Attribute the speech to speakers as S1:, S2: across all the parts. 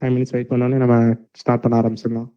S1: 5 minutes wait பண்ணோன்னே நம்ம start பண்ண ஆரம்பிச்சிடலாம்.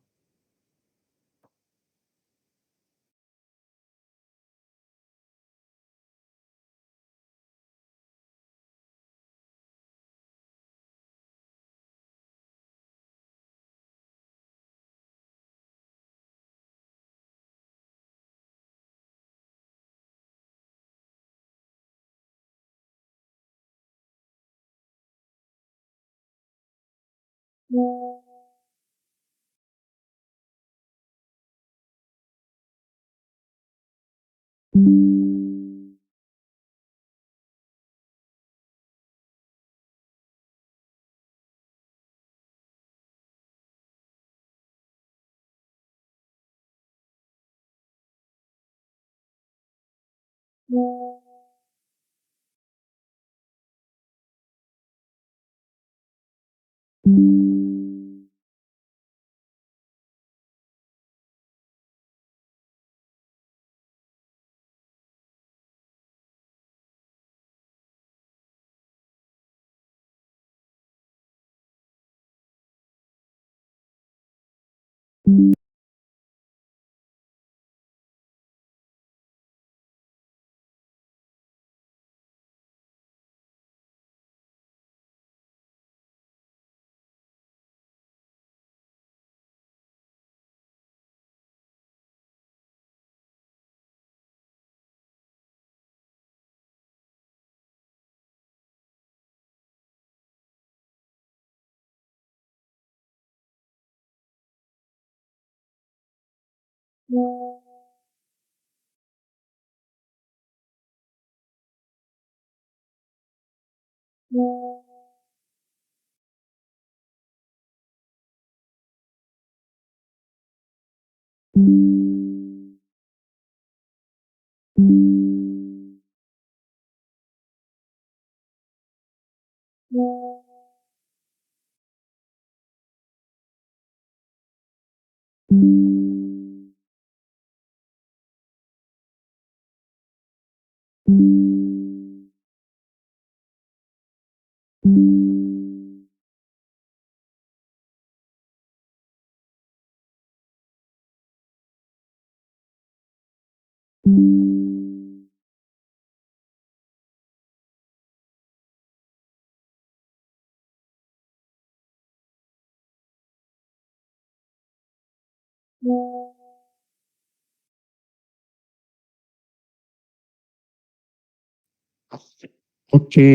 S1: Okay,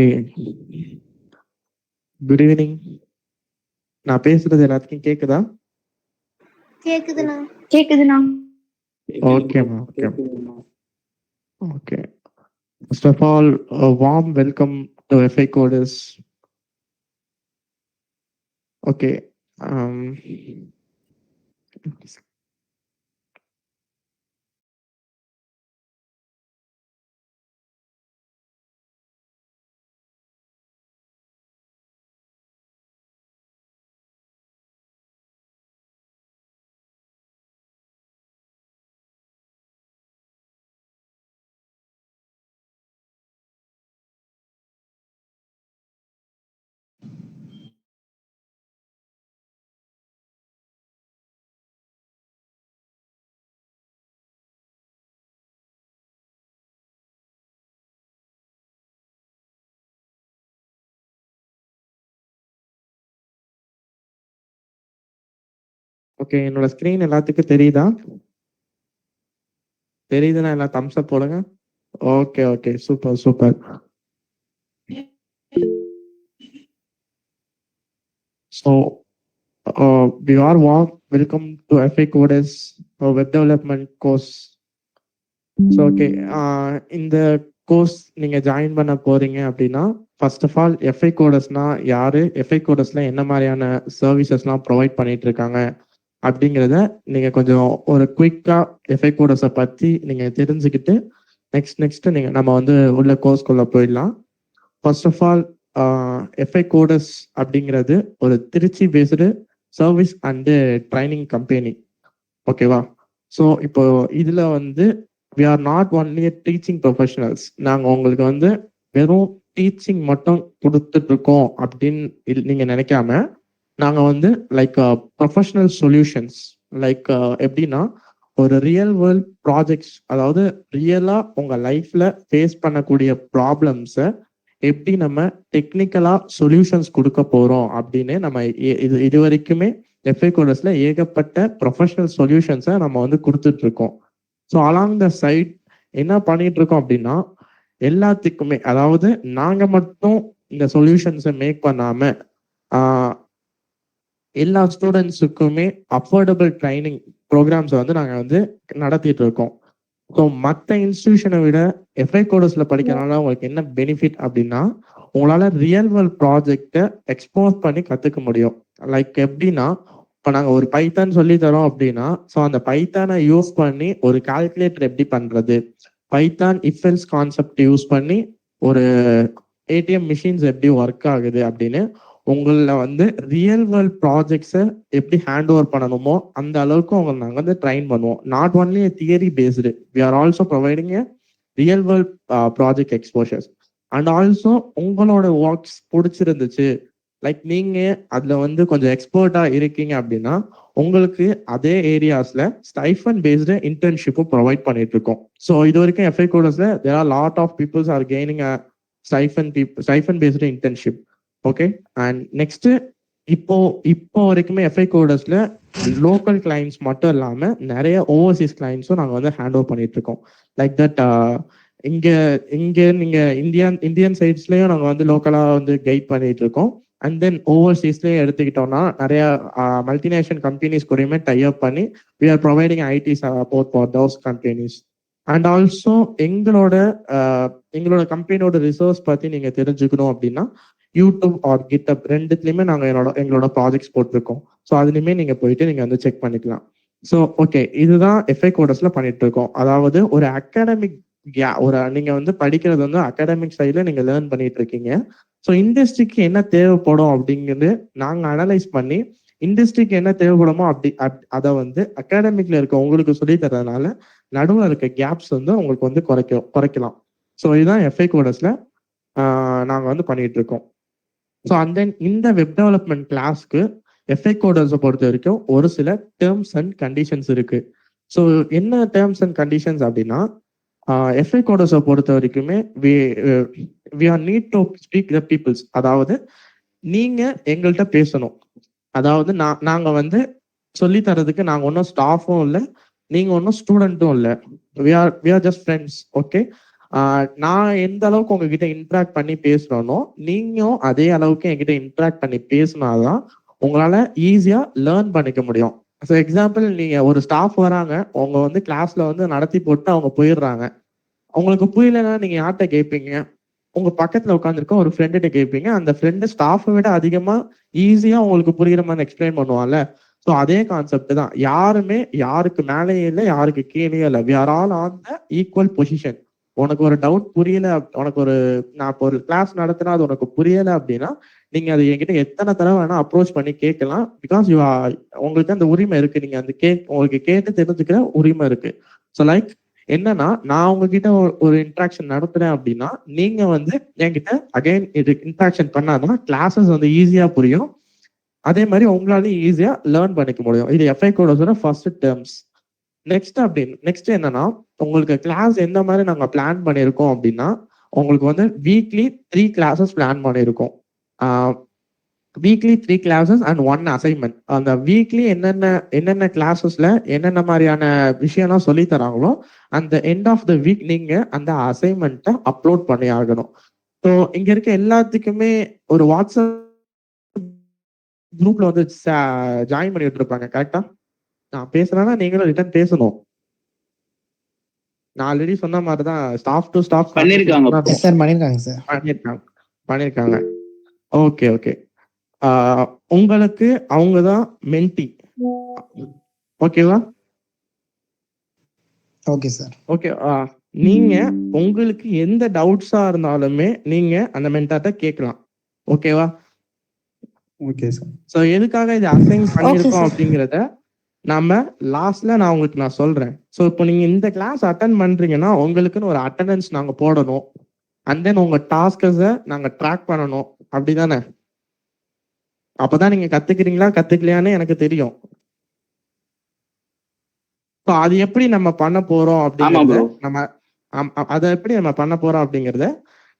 S1: good evening. நான் பேசுறது எல்லாத்துக்கும் கேக்குதா?
S2: கேக்குதுண்ணா.
S1: ஓகேம்மா, okay. Okay. First of all, warm welcome to FI Coders. Okay. Okay, என்னோட ஸ்க்ரீன் எல்லாத்துக்கும் தெரியுதா? தெரியுதுன்னா எல்லாம் தம்ஸ் அப் போடுங்க. Okay, okay, super, super. So we are warm welcome to FI Coders web development course. So okay, இந்த course நீங்க join பண்ண போறீங்க அப்படின்னா, ஃபர்ஸ்ட் ஆஃப் ஆல் FI Codersனா யாரு, FI Codersல என்ன மாதிரியான சர்வீசஸ்லாம் ப்ரொவைட் பண்ணிட்டு இருக்காங்க அப்படிங்கிறத நீங்க கொஞ்சம் ஒரு குயிக்கா FI Codersஸை பத்தி நீங்க தெரிஞ்சுக்கிட்டு நெக்ஸ்ட் நீங்க நம்ம வந்து உள்ள கோர்ஸ்குள்ள போயிடலாம். First of all, FI Coders அப்படிங்கிறது ஒரு Trichy based service and training company. ஓகேவா? ஸோ இப்போ இதுல வந்து we are not only teaching professionals. நாங்கள் உங்களுக்கு வந்து வெறும் டீச்சிங் மட்டும் கொடுத்துட்டு இருக்கோம் அப்படின்னு நீங்க நினைக்காம, நாங்க வந்து லைக் ப்ரொஃபஷனல் சொல்யூஷன்ஸ் லைக் எப்படின்னா ஒரு ரியல் வேர்ல்ட் ப்ராஜெக்ட்ஸ், அதாவது ரியலா உங்க லைஃப்ல ஃபேஸ் பண்ணக்கூடிய ப்ராப்ளம்ஸை எப்படி நம்ம டெக்னிக்கலா சொல்யூஷன்ஸ் கொடுக்க போறோம் அப்படின்னு நம்ம இது வரைக்குமே எஃப்ஐ கோடர்ஸ்ல ஏகப்பட்ட ப்ரொஃபஷனல் சொல்யூஷன்ஸை நம்ம வந்து கொடுத்துட்டு இருக்கோம். ஸோ அலாங் த சைட் என்ன பண்ணிட்டு இருக்கோம் அப்படின்னா எல்லாத்துக்குமே, அதாவது நாங்க மட்டும் இந்த சொல்யூஷன்ஸை மேக் பண்ணாம எல்லா ஸ்டூடெண்ட்ஸுக்குமே அஃபோர்டபுள் ட்ரைனிங் ப்ரோக்ராம்ஸ் வந்து நாங்கள் வந்து நடத்திட்டு இருக்கோம். ஸோ மற்ற இன்ஸ்டிடியூஷனை விட எஃப்ஐ கோர்ஸ்ல படிக்கிறதுனால உங்களுக்கு என்ன பெனிஃபிட் அப்படின்னா உங்களால ரியல் வேர்ல்ட் ப்ராஜெக்டை எக்ஸ்போஸ் பண்ணி கற்றுக்க முடியும். லைக் எப்படின்னா இப்போ நாங்கள் ஒரு பைத்தான் சொல்லி தரோம் அப்படின்னா, ஸோ அந்த பைத்தானை யூஸ் பண்ணி ஒரு கால்குலேட்டர் எப்படி பண்றது, பைத்தான் இஃபெல்ஸ் கான்செப்ட் யூஸ் பண்ணி ஒரு ஏடிஎம் மிஷின்ஸ் எப்படி ஒர்க் ஆகுது அப்படின்னு உங்களை வந்து ரியல் வேர்ல்ட் ப்ராஜெக்ட்ஸை எப்படி ஹேண்ட் ஓவர் பண்ணணுமோ அந்த அளவுக்கு உங்களை நாங்கள் வந்து ட்ரைன் பண்ணுவோம். Not only theory based, we are also providing a real world project exposures. And also உங்களோட ஒர்க்ஸ் பிடிச்சிருந்துச்சு, லைக் நீங்க அதுல வந்து கொஞ்சம் எக்ஸ்பர்ட்டா இருக்கீங்க அப்படின்னா உங்களுக்கு அதே ஏரியாஸ்ல ஸ்டைஃபன் பேஸ்டு இன்டர்ன்ஷிப்பும் ப்ரொவைட் பண்ணிட்டு இருக்கோம். ஸோ இது வரைக்கும் எஃப்ஐ கோர்ஸ்ல there are lot of peoples are gaining a stipend based internship. Okay. And next இப்போ வரைக்குமே எஃப்ஐ கோடர்ஸ்ல லோக்கல் கிளைண்ட்ஸ் மட்டும் இல்லாம நிறைய ஓவர்சீஸ் கிளைண்ட்ஸும் நாங்கள் வந்து ஹேண்ட் ஓவர் பண்ணிட்டு இருக்கோம். லைக் தட் இங்க இங்க நீங்க இந்தியன் சைட்ஸ்லயும் நாங்கள் வந்து லோக்கலா வந்து கைட் பண்ணிட்டு இருக்கோம். அண்ட் தென் ஓவர்சீஸ்லயும் எடுத்துக்கிட்டோம்னா நிறைய மல்டிநேஷனல் கம்பெனிஸ் கூடயுமே டை அப் பண்ணி we are providing IT support for those companies. And also எங்களோட கம்பெனியோட ரிசோர்ஸ் பத்தி நீங்க தெரிஞ்சுக்கணும் அப்படின்னா யூடியூப் ஆர் கிட்டப் ரெண்டுத்துலையுமே நாங்கள் எங்களோட ப்ராஜெக்ட்ஸ் போட்டிருக்கோம். ஸோ அதுலேயுமே நீங்கள் போயிட்டு நீங்கள் வந்து செக் பண்ணிக்கலாம். ஸோ ஓகே, இதுதான் எஃப்ஐ கோடர்ஸ்ல பண்ணிட்டு இருக்கோம். அதாவது ஒரு அகாடமிக் நீங்கள் வந்து படிக்கிறது வந்து அகாடமிக் சைடில் நீங்கள் லேர்ன் பண்ணிட்டு இருக்கீங்க. ஸோ இண்டஸ்ட்ரிக்கு என்ன தேவைப்படும் அப்படிங்கிறது நாங்கள் அனலைஸ் பண்ணி இண்டஸ்ட்ரிக்கு என்ன தேவைப்படுமோ அதை வந்து அகாடமிக்ல இருக்க உங்களுக்கு சொல்லி தரதுனால நடுவில் இருக்க கேப்ஸ் வந்து உங்களுக்கு வந்து குறைக்கலாம். ஸோ இதுதான் எஃப்ஐ கோடர்ஸ்ல நாங்கள் வந்து பண்ணிட்டு இருக்கோம். ஸோ அண்ட் தென் இந்த வெப் டெவலப்மெண்ட் கிளாஸ்க்கு எஃப்ஐ கோடர்ஸை பொறுத்த வரைக்கும் ஒரு சில டேர்ம்ஸ் அண்ட் கண்டிஷன்ஸ் இருக்கு. ஸோ என்ன டேர்ம்ஸ் அண்ட் கண்டிஷன்ஸ் அப்படின்னா எஃப்ஐ கோடர்ஸை பொறுத்த வரைக்குமே we are need to speak the peoples, அதாவது நீங்க எங்கள்கிட்ட பேசணும். அதாவது நாங்க வந்து சொல்லி தரதுக்கு நாங்க ஒன்றும் ஸ்டாஃபும் இல்லை, நீங்க ஒன்றும் ஸ்டூடெண்ட்டும் இல்லை, we are just friends. Okay. நான் எந்த அளவுக்கு உங்ககிட்ட இன்ட்ராக்ட் பண்ணி பேசுறேனோ நீங்களும் அதே அளவுக்கு என்கிட்ட இன்ட்ராக்ட் பண்ணி பேசினாதான் உங்களால ஈஸியா லேர்ன் பண்ணிக்க முடியும். ஸோ எக்ஸாம்பிள், நீங்க ஒரு ஸ்டாஃப் வராங்க, அவங்க வந்து கிளாஸ்ல வந்து நடத்தி போட்டு அவங்க போயிடுறாங்க. உங்களுக்கு புரியலன்னா நீங்க யார்கிட்ட கேட்பீங்க? உங்க பக்கத்துல உட்காந்துருக்க ஒரு ஃப்ரெண்டுகிட்ட கேட்பீங்க. அந்த ஃப்ரெண்டு ஸ்டாஃபை விட அதிகமா ஈஸியா உங்களுக்கு புரியுற மாதிரி எக்ஸ்பிளைன் பண்ணுவான்ல. ஸோ அதே கான்செப்ட் தான். யாருமே யாருக்கு மேலேயே இல்லை, யாருக்கு கீழே இல்லை, we are all on the equal position. உனக்கு ஒரு டவுட் புரியல, நான் இப்போ ஒரு கிளாஸ் நடத்தினா அது உனக்கு புரியல அப்படின்னா நீங்க அது என்கிட்ட எத்தனை தடவை வேணா அப்ரோச் பண்ணி கேட்கலாம். பிகாஸ் உங்களுக்கு அந்த உரிமை இருக்கு. நீங்க அந்த உங்களுக்கு கேட்டு தெரிஞ்சுக்கிற உரிமை இருக்கு. ஸோ லைக் என்னன்னா, நான் உங்ககிட்ட ஒரு இன்ட்ராக்ஷன் நடத்துறேன் அப்படின்னா நீங்க வந்து என்கிட்ட அகைன் இது இன்ட்ராக்ஷன் பண்ணாதான் கிளாஸஸ் வந்து ஈஸியா புரியும். அதே மாதிரி உங்களாலையும் ஈஸியா லேர்ன் பண்ணிக்க முடியும். இது எஃப்ஐ கோடர்ஸோட ஃபர்ஸ்ட் டேர்ம்ஸ். நெக்ஸ்ட் என்னன்னா, உங்களுக்கு கிளாஸ் எந்த மாதிரி நாங்க பிளான் பண்ணியிருக்கோம் அப்படின்னா உங்களுக்கு வந்து வீக்லி 3 கிளாஸஸ் பிளான் பண்ணியிருக்கோம். Weekly 3 classes and 1 assignment. அந்த வீக்லி என்னென்ன கிளாஸஸ்ல என்னென்ன மாதிரியான விஷயம்லாம் சொல்லி தராங்களோ அந்த எண்ட் ஆஃப் த வீக் நீங்க அந்த அசைன்மெண்ட்டை அப்லோட் பண்ணி ஆகணும். ஸோ இங்க இருக்க எல்லாத்துக்குமே ஒரு வாட்ஸ்அப் குரூப்ல வந்து ஜாயின் பண்ணிட்டு இருப்பாங்க. கரெக்டா? நான் பேசுறேன்னா நீங்களும் ரிட்டர்ன் பேசணும். நான் ஆல்ரெடி சொன்ன மாதிரி தான் ஸ்டாஃப் டு ஸ்டாஃப் பண்ணிருக்காங்க. Okay okay. உங்களுக்கு அவங்க தான் மென்டி. ஓகேவா?
S2: Okay sir.
S1: ஓகே. நீங்க உங்களுக்கு எந்த டவுட்ஸா இருந்தாலுமே நீங்க அந்த மென்டார்ட்ட கேட்கலாம். ஓகேவா?
S2: Okay sir.
S1: ஸோ எதுக்காக இது அசைன் பண்ணியிருக்கோம் அப்படிங்கிறத நம்ம லாஸ்ட்ல நான் உங்களுக்கு சொல்றேன். ஸோ இப்போ நீங்க இந்த கிளாஸ் அட்டன் பண்றீங்கன்னா உங்களுக்குன்னு ஒரு அட்டண்டன்ஸ் நாங்க போடணும். அண்ட் தென் உங்க டாஸ்கஸை நாங்க ட்ராக் பண்ணணும். அப்படிதானே? அப்பதான் நீங்க கத்துக்கிறீங்களா கத்துக்கலையான்னு எனக்கு தெரியும். ஸோ அது எப்படி நம்ம பண்ண போறோம் அப்படிங்கறத நம்ம அதை எப்படி நம்ம பண்ண போறோம் அப்படிங்கறத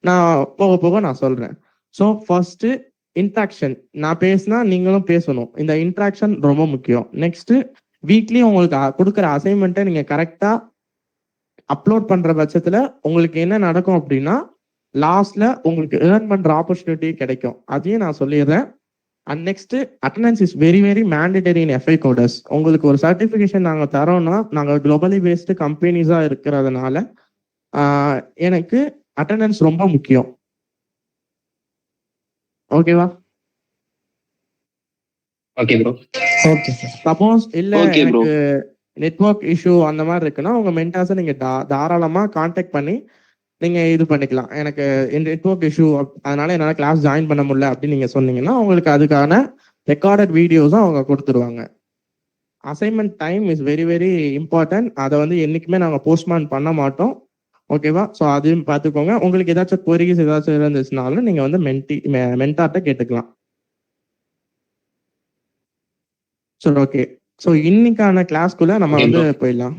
S1: நான் போக போக நான் சொல்றேன். So first interaction. நான் பேசினா நீங்களும் பேசணும். இந்த இன்ட்ராக்ஷன் ரொம்ப முக்கியம். நெக்ஸ்ட் வீக்லி உங்களுக்கு கொடுக்குற அசைன்மெண்ட்டை நீங்க கரெக்டா அப்லோட் பண்ற பட்சத்துல உங்களுக்கு என்ன நடக்கும் அப்படின்னா லாஸ்ட்ல உங்களுக்கு ஏர்ன் பண்ற ஆப்பர்ச்சுனிட்டி கிடைக்கும். அதையும் நான் சொல்லிடுறேன். And next attendance is very very mandatory in FI coders. உங்களுக்கு ஒரு சர்டிஃபிகேஷன் நாங்கள் தரோம்னா நாங்கள் குளோபலி பேஸ்டு கம்பெனிஸாக இருக்கிறதுனால எனக்கு அட்டண்டன்ஸ் ரொம்ப முக்கியம். ஓகேவா?
S3: Okay bro.
S2: Okay sir.
S1: Suppose இல்லை எனக்கு நெட்வொர்க் இஷ்யூ அந்த மாதிரி இருக்குன்னா உங்க மென்டாஸை நீங்க தாராளமா கான்டாக்ட் பண்ணி நீங்க இது பண்ணிக்கலாம். எனக்கு நெட்வொர்க் இஷ்யூ அதனால என்னால கிளாஸ் ஜாயின் பண்ண முடியல அப்படின்னு நீங்க சொன்னீங்கன்னா உங்களுக்கு அதுக்கான ரெக்கார்டட் வீடியோஸும் அவங்க கொடுத்துருவாங்க. Assignment time is very very important. அதை வந்து என்னைக்குமே நாங்கள் போஸ்ட்மான் பண்ண மாட்டோம். ஓகேவா? ஸோ அதையும் பார்த்துக்கோங்க. உங்களுக்கு ஏதாச்சும் கொரிஸ் ஏதாச்சும் இருந்துச்சுனாலும் நீங்க வந்து மென்டார்ட்ட கேட்டுக்கலாம். சரி, ஓகே. ஸோ இன்னைக்கான கிளாஸ்க்குள்ள நம்ம வந்து போயிடலாம்.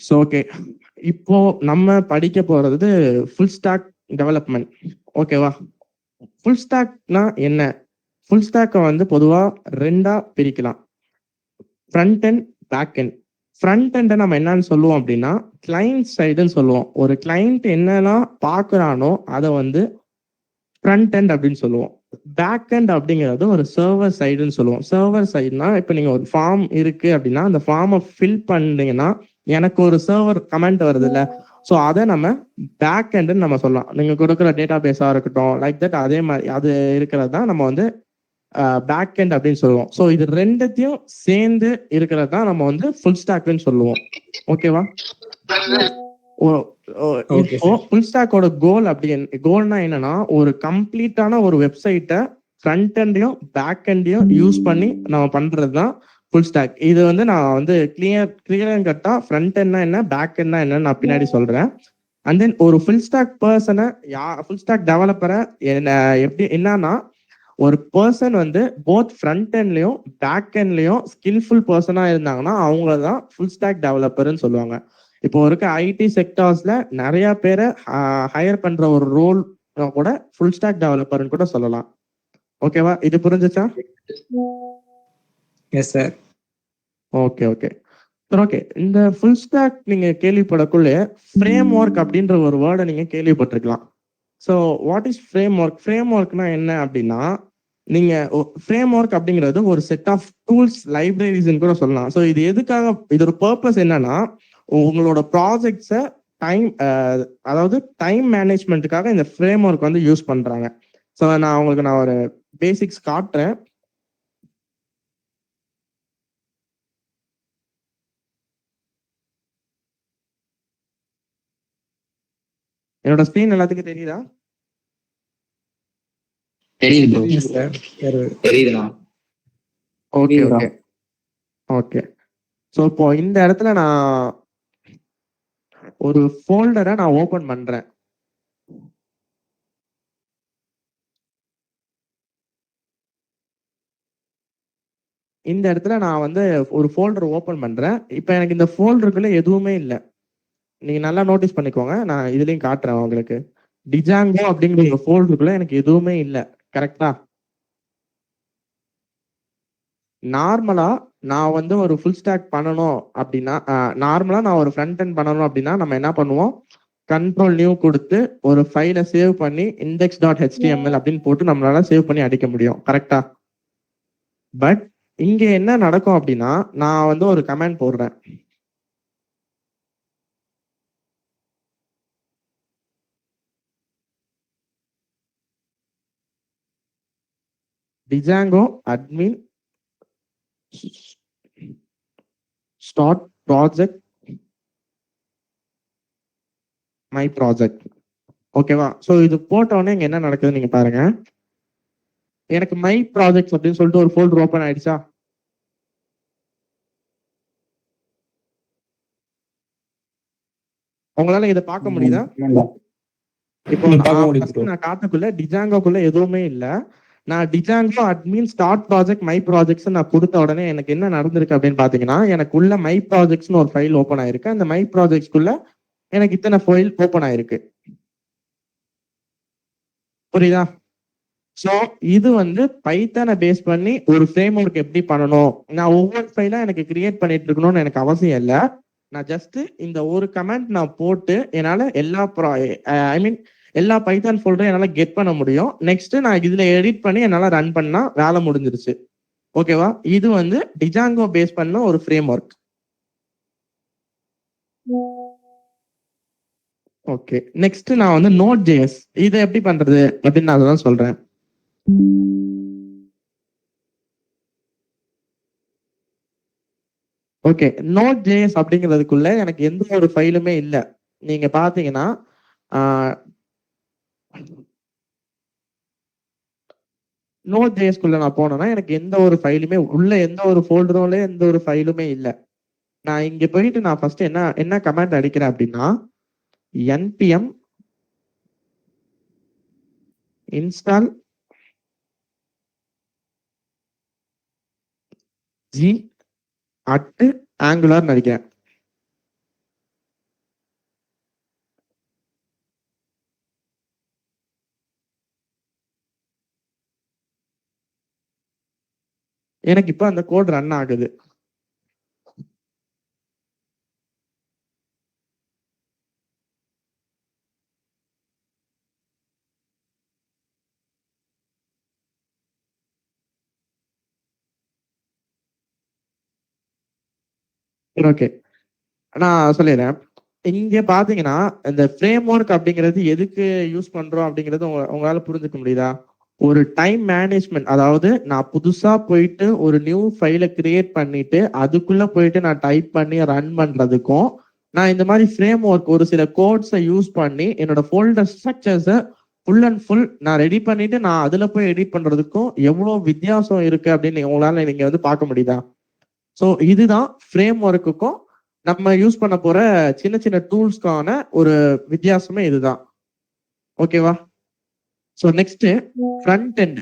S1: ஸோ ஓகே, இப்போ நம்ம படிக்க போறது ஃபுல் ஸ்டாக் டெவலப்மெண்ட். ஓகேவா? ஃபுல் ஸ்டாக்னா என்ன? ஃபுல் ஸ்டாக்கை வந்து பொதுவா ரெண்டா பிரிக்கலாம். Front and back end. Front அண்டை நம்ம என்னன்னு சொல்லுவோம் அப்படின்னா கிளைண்ட் சைடுன்னு சொல்லுவோம். ஒரு கிளைண்ட் என்னெல்லாம் பார்க்குறானோ அதை வந்து ஃப்ரண்ட் அண்ட் அப்படின்னு சொல்லுவோம். பேக் அண்ட் அப்படிங்கிறது ஒரு சர்வர் சைடுன்னு சொல்லுவோம். சர்வர் சைடுனா இப்போ நீங்க ஒரு ஃபார்ம் இருக்கு அப்படின்னா அந்த ஃபார்மை ஃபில் பண்ணீங்கன்னா எனக்கு ஒரு சர்வர் கமெண்ட் வருது இல்லை? ஸோ அதை நம்ம பேக் அண்ட்னு நம்ம சொல்லலாம். நீங்க கொடுக்குற டேட்டா பேஸாக இருக்கட்டும் லைக் தட் அதே மாதிரி அது இருக்கிறது தான் நம்ம வந்து பேக் எண்ட் அப்படின்னு சொல்லுவோம். ஸோ இது ரெண்டத்தையும் சேர்ந்து இருக்கிறது தான் நம்ம வந்து ஃபுல் ஸ்டாக்னு சொல்லுவோம். ஓகேவா? இப்போ ஃபுல் ஸ்டாக்கோட கோல்னா என்னன்னா ஒரு கம்ப்ளீட்டான ஒரு வெப்சைட்டை ஃப்ரண்ட் எண்டையும் பேக் எண்டையும் யூஸ் பண்ணி நம்ம பண்றது தான் ஃபுல் ஸ்டாக். இது வந்து நான் வந்து கிளியர் கட்டா ஃப்ரண்ட் எண்ட்னா என்ன பேக் எண்ட்னா என்னன்னு நான் பின்னாடி சொல்றேன். அண்ட் தென் ஒரு ஃபுல் ஸ்டாக் பர்சனை ஃபுல் ஸ்டாக் டெவலப்பரை எப்படி என்னன்னா ஒரு பர்சன் வந்து போத் ஃப்ரண்ட் எண்ட்லயும் பேக் எண்ட்லயும் ஸ்கில்ஃபுல் பர்சனா இருந்தாங்கன்னா அவங்கள தான் ஃபுல் ஸ்டாக் டெவலப்பர்னு சொல்லுவாங்க. இப்போ இருக்க ஐடி செக்டார்ஸ்ல நிறைய பேரை ஹையர் பண்ற ஒரு ரோல் கூட ஃபுல் ஸ்டாக் டெவலப்பர்னு கூட சொல்லலாம். ஓகேவா? இது புரிஞ்சுச்சா?
S2: Yes sir.
S1: Okay okay sir. Okay, இந்த ஃபுல் ஸ்டாக் நீங்க கேள்விப்படக்குள்ளே ஃப்ரேம் ஒர்க் அப்படின்ற ஒரு வேர்டை நீங்க கேள்விப்பட்டிருக்கலாம். So what is framework? ஃப்ரேம் ஒர்க்னா என்ன அப்படின்னா நீங்க ஃப்ரேம் ஒர்க் அப்படிங்கிறது ஒரு செட் ஆஃப் டூல்ஸ் லைப்ரரிஸ்ன்னு கூட சொல்லலாம். ஸோ இது எதுக்காக? இதோட பர்பஸ் என்னன்னா உங்களோட ப்ராஜெக்ட்ஸை அதாவது டைம் மேனேஜ்மெண்ட்டுக்காக இந்த ஃப்ரேம் ஒர்க் வந்து யூஸ் பண்றாங்க. ஸோ நான் ஒரு பேசிக்ஸ் காட்டுறேன். என்னோட ஸ்கிரீன் எல்லாத்துக்கும் தெரியுதா?
S3: தெரியுதுண்ணா.
S1: Okay okay okay. ஸோ இப்போ இந்த இடத்துல நான் ஒரு ஃபோல்டரை நான் ஓபன் பண்றேன். இந்த இடத்துல நான் வந்து ஒரு ஃபோல்டர் ஓபன் பண்றேன். இப்போ எனக்கு இந்த ஃபோல்டருக்குள்ள எதுவுமே இல்லை. நீங்க நல்லா நோட்டீஸ் பண்ணிக்கோங்க. நான் இதுலயும் காட்டுறேன் உங்களுக்கு. டிஜாங்கோ அப்படிங்கிற ஒரு ஃபோல்டருக்குள்ள எனக்கு எதுவுமே இல்லை. கரெக்டா? நார்மலா நான் வந்து ஒரு ஃபுல் ஸ்டாக் பண்ணணும் அப்படின்னா நார்மலா நான் ஒரு ஃப்ரண்ட் எண்ட் பண்ணணும் அப்படின்னா நம்ம என்ன பண்ணுவோம்? கண்ட்ரோல் நியூ கொடுத்து ஒரு ஃபைலை சேவ் பண்ணி index.html அப்படின்னு போட்டு நம்மளால சேவ் பண்ணி அடிக்க முடியும். கரெக்டா? பட் இங்க என்ன நடக்கும் அப்படின்னா நான் வந்து ஒரு கமெண்ட் போடுறேன். Django admin start project my project. ஓகேவா? ஸோ இது போட்டோடனே இங்க என்ன நடக்குது நீங்க பாருங்க. எனக்கு மை ப்ராஜெக்ட் அப்படின்னு சொல்லிட்டு ஒரு ஃபோல்டர் ஓப்பன் ஆயிடுச்சா? உங்களால இதை பார்க்க முடியுதா? இப்போ
S2: பார்க்க முடியுது ப்ரோ.
S1: நான் காட்டக்குள்ள டிஜாங்கோக்குள்ள எதுவுமே இல்ல. நான் Django admin start project my projects நான் கொடுத்த உடனே எனக்கு என்ன நடந்திருக்கு அப்படின்னு பாத்தீங்கன்னா, எனக்கு உள்ள மை ப்ராஜெக்ட்ஸ்னு ஒரு ஃபைல் ஓப்பன் ஆயிருக்கு. அந்த மை ப்ராஜெக்ட்ஸ்குள்ள எனக்கு இத்தனை ஃபைல் ஓப்பன் ஆயிருக்கு. புரியுதா? ஸோ இது வந்து பைத்தானை பேஸ் பண்ணி ஒரு ஃப்ரேம் ஒர்க் எப்படி பண்ணணும், நான் ஒவ்வொரு ஃபைலா எனக்கு கிரியேட் பண்ணிட்டு இருக்கணும்னு எனக்கு அவசியம் இல்லை. நான் ஜஸ்ட் இந்த ஒரு கமெண்ட் நான் போட்டு என்னால எல்லா ஐ மீன் எல்லா பைத்தான் ஃபோல்டரும் என்னால கெட் பண்ண முடியும். நெக்ஸ்ட் நான் இதுல எடிட் பண்ணி என்னால ரன் பண்ணா வேலை முடிஞ்சிருச்சு. ஓகேவா? இது வந்து டிஜாங்கோ பேஸ் பண்ண ஒரு ஃப்ரேம் ஒர்க். ஓகே, நெக்ஸ்ட் நான் வந்து நோட் ஜேஎஸ் இதை எப்படி பண்றது அப்படின்னு நான் அதான் சொல்றேன். ஓகே, நோட் ஜேஎஸ் அப்படிங்கிறதுக்குள்ள எனக்கு எந்த ஒரு ஃபைலுமே இல்லை. நீங்க பாத்தீங்கன்னா நோட் ஜேஎஸ்குள்ள நான் போனேன்னா எனக்கு எந்த ஒரு ஃபைலுமே உள்ள எந்த ஒரு ஃபோல்டரோல எந்த ஒரு ஃபைலுமே இல்லை. நான் இங்க போயிட்டு நான் ஃபர்ஸ்ட் என்ன என்ன கமாண்ட் அடிக்கிறேன் அப்படின்னா, npm install g at angular அடிக்கிறேன். எனக்கு இப்போ அந்த கோட் ரன் ஆகுது. ஓகே, நான் சொல்லிடுறேன். இங்க பாத்தீங்கன்னா இந்த ஃப்ரேம் ஒர்க் அப்படிங்கிறது எதுக்கு யூஸ் பண்றோம் அப்படிங்கிறது உங்களால புரிஞ்சுக்க முடியுதா? ஒரு டைம் மேனேஜ்மெண்ட், அதாவது நான் புதுசா போயிட்டு ஒரு நியூ ஃபைலை கிரியேட் பண்ணிட்டு அதுக்குள்ள போயிட்டு நான் டைப் பண்ணி ரன் பண்றதுக்கும், நான் இந்த மாதிரி ஃப்ரேம் ஒர்க் ஒரு சில கோட்ஸை யூஸ் பண்ணி என்னோட ஃபோல்டர் ஸ்ட்ரக்சர்ஸை ஃபுல் அண்ட் ஃபுல் நான் ரெடி பண்ணிட்டு நான் அதுல போய் எடிட் பண்றதுக்கும் எவ்வளவு வித்தியாசம் இருக்கு அப்படின்னு உங்களால நீங்க வந்து பார்க்க முடியுதா? ஸோ இதுதான் ஃப்ரேம் ஒர்க்குக்கும் நம்ம யூஸ் பண்ண போற சின்ன சின்ன டூல்ஸ்க்கான ஒரு வித்தியாசமே இதுதான். ஓகேவா? So next front end.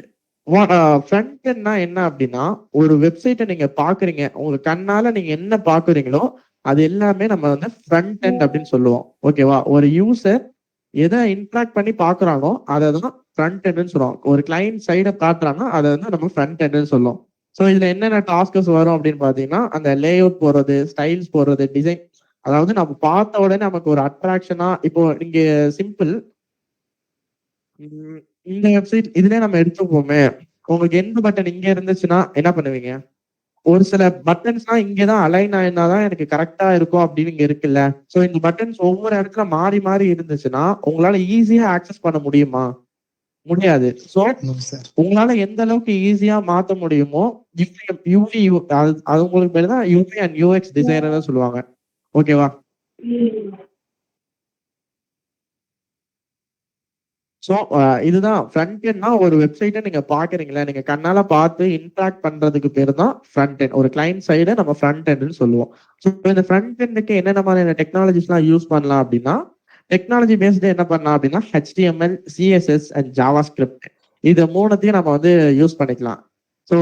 S1: Front எண்ட்னா என்ன அப்படின்னா, ஒரு வெப்சைட்டை நீங்க பாக்குறீங்க, உங்க கண்ணால நீங்க என்ன பாக்குறீங்களோ அது எல்லாமே நம்ம வந்து ஃப்ரண்ட் எண்ட் அப்படின்னு சொல்லுவோம். ஓகேவா? ஒரு யூசர் எதை இன்ட்ராக்ட் பண்ணி பாக்குறானோ அதை தான் ஃப்ரண்ட் எண்ட்னு சொல்லுவோம். ஒரு கிளைண்ட் சைடை காட்டுறான்னா அதை வந்து நம்ம ஃப்ரண்ட் எண்ட்னு சொல்லுவோம். ஸோ இதுல என்னென்ன டாஸ்கஸ் வரும் அப்படின்னு பாத்தீங்கன்னா, அந்த லே அவுட் போடுறது, ஸ்டைல்ஸ் போடுறது, டிசைன், அதாவது நம்ம பார்த்த உடனே நமக்கு ஒரு அட்ராக்ஷனா, இப்போ நீங்க சிம்பிள் இந்த வெப்சைட் இதுல நம்ம எடுத்துப்போமே, உங்களுக்கு எந்த பட்டன் இங்க இருந்துச்சுன்னா என்ன பண்ணுவீங்க? ஒரு சில பட்டன்ஸ்லாம் இங்கதான் அலைன் ஆயிருந்தாதான் எனக்கு கரெக்டா இருக்கும் அப்படின்னு இங்க இருக்குல்ல. சோ இந்த பட்டன்ஸ் ஒவ்வொரு இடத்துல மாறி மாறி இருந்துச்சுன்னா உங்களால ஈஸியா ஆக்சஸ் பண்ண முடியுமா? முடியாது. சோ உங்களால எந்த அளவுக்கு ஈஸியா மாத்த முடியுமோ, யூவி அது உங்களுக்கு பேரு தான் யூவி அண்ட் யூஎக்ஸ் டிசைனர் சொல்லுவாங்க. ஓகேவா? ஸோ இதுதான் ஃப்ரண்ட் எண்ட்னா, ஒரு வெப்சைட்டை நீங்க பாக்குறீங்களா, நீங்க கண்ணால பார்த்து இன்ட்ராக்ட் பண்றதுக்கு பேர் தான் ஃப்ரண்ட் எண்ட். ஒரு கிளைண்ட் சைடை நம்ம ஃப்ரண்ட் எண்ட்னு சொல்லுவோம். ஸோ இந்த ஃப்ரண்ட் எண்டுக்கு என்னென்ன மாதிரியான டெக்னாலஜிஸ்லாம் யூஸ் பண்ணலாம் அப்படின்னா, டெக்னாலஜி பேஸ்டு என்ன பண்ணலாம் அப்படின்னா HTML, CSS and Java script, இது மூணுத்தையும் நம்ம வந்து யூஸ் பண்ணிக்கலாம். ஸோ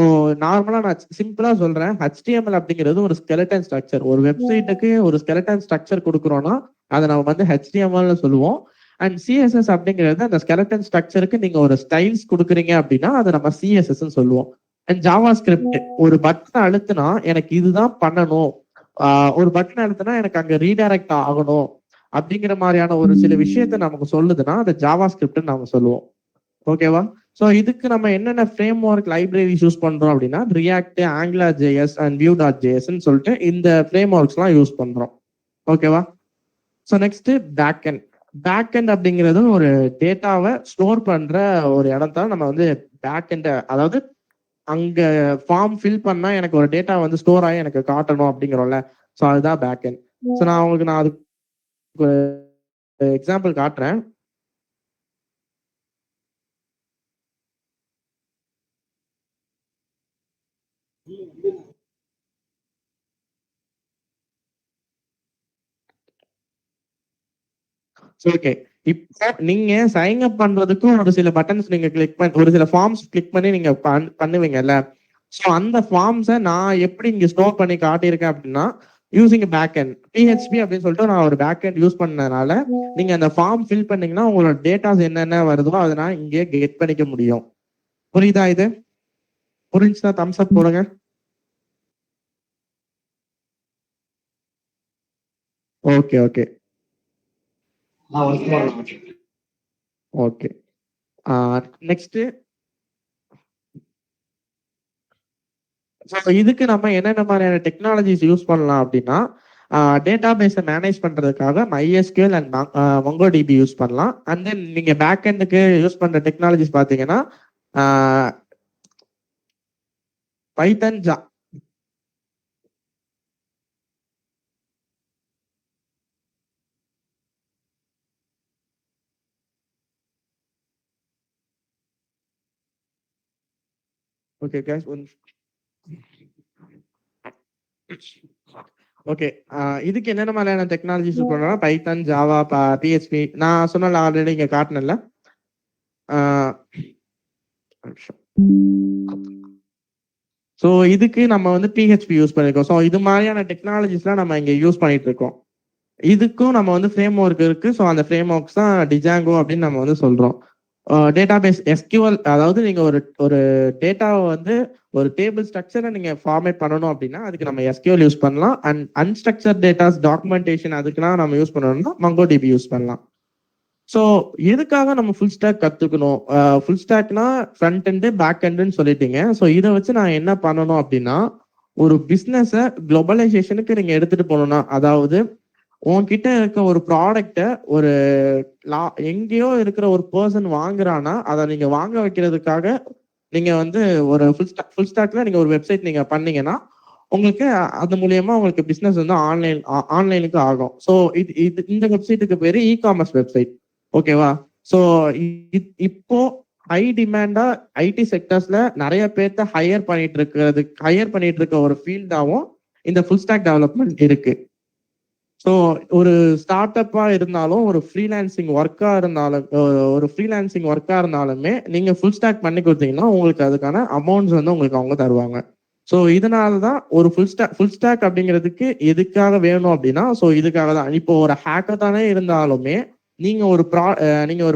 S1: நார்மலா நான் சிம்பிளா சொல்றேன். HTML அப்படிங்கிறது ஒரு ஸ்கெலட்டன் ஸ்ட்ரக்சர். ஒரு வெப்சைட்டுக்கு ஒரு ஸ்கெலட்டன் ஸ்ட்ரக்சர் கொடுக்குறோம்னா அதை நம்ம வந்து HTML சொல்லுவோம். அண்ட் CSS அப்படிங்கிறது அந்த ஸ்கெலட்டன் ஸ்ட்ரக்சருக்கு நீங்க ஒரு ஸ்டைல்ஸ் கொடுக்குறீங்க அப்படின்னா அதை நம்ம CSS சொல்லுவோம். அண்ட் ஜாவா ஸ்கிரிப்ட், ஒரு பட்டனை அழுத்தினா எனக்கு இதுதான் பண்ணணும், ஒரு பட்டன் அழுத்தினா எனக்கு அங்க ரீடைரக்ட் ஆகணும் அப்படிங்கிற மாதிரியான ஒரு சில விஷயத்த நமக்கு சொல்லுதுன்னா அதை ஜாவா ஸ்கிரிப்ட் நாம சொல்லுவோம். ஓகேவா? ஸோ இதுக்கு நம்ம என்னென்ன ஃப்ரேம் ஒர்க் லைப்ரரிஸ் யூஸ் பண்றோம் அப்படின்னா, React, Angular JS and Vue dot ஜேஎஸ்ன்னு சொல்லிட்டு இந்த ஃப்ரேம் ஒர்க்ஸ்லாம் யூஸ் பண்றோம். ஓகேவா? So next back end. Back end அப்படிங்கிறது ஒரு டேட்டாவை ஸ்டோர் பண்ற ஒரு இடம் தான் நம்ம வந்து பேக் எண்ட். அதாவது அங்க ஃபார்ம் ஃபில் பண்ணா எனக்கு ஒரு டேட்டா வந்து ஸ்டோர் ஆகி எனக்கு காட்டணும் அப்படிங்கிறோம்ல. ஸோ அதுதான் பேக் எண்ட். ஸோ நான் அதுக்கு எக்ஸாம்பிள் காட்டுறேன். ஓகே, இப்போ நீங்க சைன் அப் பண்றதுக்கும் ஒரு சில பட்டன்ஸ் நீங்க கிளிக் பண்ணி ஒரு சில ஃபார்ம்ஸ் கிளிக் பண்ணி நீங்க பண்ணுவீங்கல்ல. ஸோ அந்த ஃபார்ம்ஸை நான் எப்படி இங்க ஸ்டோர் பண்ணி காட்டியிருக்கேன் அப்படின்னா யூசிங் பேக் எண்ட் பிஹெச்பி அப்படின்னு சொல்லிட்டு நான் ஒரு பேக் எண்ட் யூஸ் பண்ணதுனால நீங்க அந்த ஃபார்ம் ஃபில் பண்ணீங்கன்னா உங்களோட டேட்டாஸ் என்னென்ன வருதோ அதை நான் இங்கே கெட் பண்ணிக்க முடியும். புரியுதா இது? புரிஞ்சுதா? தம்ஸ் அப் போடுங்க. Okay okay okay. நெக்ஸ்ட் இதுக்கு நம்ம என்னென்ன மாதிரியான டெக்னாலஜிஸ் யூஸ் பண்ணலாம் அப்படின்னா டேட்டா பேஸை மேனேஜ் பண்றதுக்காக MySQL அண்ட் MongoDB யூஸ் பண்ணலாம். அண்ட் தென் நீங்க பேக் எண்டுக்கு யூஸ் பண்ற டெக்னாலஜிஸ் பார்த்தீங்கன்னா பைத்தன் ஓகே கேஸ் ஓகே. இதுக்கு என்னென்ன மாதிரியான டெக்னாலஜிஸ் யூஸ் பண்ணலாம்? பைத்தன், ஜாவா, PHP நான் சொன்னல ஆல்ரெடி இங்க காட்டினல. ஸோ இதுக்கு நம்ம வந்து PHP யூஸ் பண்ணிருக்கோம். ஸோ இது மாதிரியான டெக்னாலஜிஸ்லாம் நம்ம இங்க யூஸ் பண்ணிட்டு இருக்கோம். இதுக்கும் நம்ம வந்து ஃப்ரேம் ஒர்க் இருக்கு. ஸோ அந்த ஃப்ரேம் ஒர்க்ஸ் தான் டிஜாங்கோ அப்படின்னு நம்ம வந்து சொல்றோம். டேட்டா பேஸ் SQL, அதாவது நீங்க ஒரு ஒரு டேட்டாவை வந்து ஒரு டேபிள் ஸ்ட்ரக்சரை நீங்க ஃபார்மேட் பண்ணணும் அப்படின்னா அதுக்கு நம்ம SQL யூஸ் பண்ணலாம். அண்ட் அன்ஸ்ட்ரக்சர் டேட்டாஸ் டாக்குமெண்டேஷன் அதுக்கெல்லாம் நம்ம யூஸ் பண்ணணும்னா MongoDB யூஸ் பண்ணலாம். ஸோ எதுக்காக நம்ம ஃபுல் ஸ்டாக் கத்துக்கணும்? ஃபுல் ஸ்டாக்னா ஃப்ரண்ட் எண்டு பேக் எண்டுன்னு சொல்லிட்டீங்க. ஸோ இதை வச்சு நான் என்ன பண்ணணும் அப்படின்னா ஒரு பிஸ்னஸை குளோபலைசேஷனுக்கு நீங்க எடுத்துட்டு போகணும்னா, அதாவது உன்கிட்ட இருக்க ஒரு ப்ராடக்ட ஒரு எங்கேயோ இருக்கிற ஒரு பர்சன் வாங்குறானா அதை நீங்க வாங்க வைக்கிறதுக்காக நீங்க வந்து ஒரு ஃபுல் ஸ்டாக்ல நீங்க ஒரு வெப்சைட் நீங்க பண்ணீங்கன்னா உங்களுக்கு அது மூலியமா உங்களுக்கு பிசினஸ் வந்து ஆன்லைனுக்கு ஆகும். ஸோ இது இந்த வெப்சைட்டுக்கு பேரு இ-காமர்ஸ் வெப்சைட். ஓகேவா? ஸோ இப்போ ஹை டிமாண்டா ஐடி செக்டர்ஸ்ல நிறைய பேர்த்த ஹையர் பண்ணிட்டு இருக்க ஒரு ஃபீல்டாவும் இந்த ஃபுல் ஸ்டாக் டெவலப்மெண்ட் இருக்கு. ஸோ ஒரு ஸ்டார்ட் அப்பா இருந்தாலும் ஒரு ஃப்ரீலான்சிங் ஒர்க்கா இருந்தாலுமே நீங்க ஃபுல் ஸ்டாக் பண்ணி கொடுத்தீங்கன்னா உங்களுக்கு அதுக்கான அமௌண்ட்ஸ் வந்து உங்களுக்கு அவங்க தருவாங்க. ஸோ இதனாலதான் ஒரு ஃபுல் ஸ்டாக் அப்படிங்கிறதுக்கு எதுக்காக வேணும் அப்படின்னா ஸோ இதுக்காக தான். இப்போ ஒரு ஹேக்கத்தானே இருந்தாலுமே நீங்க ஒரு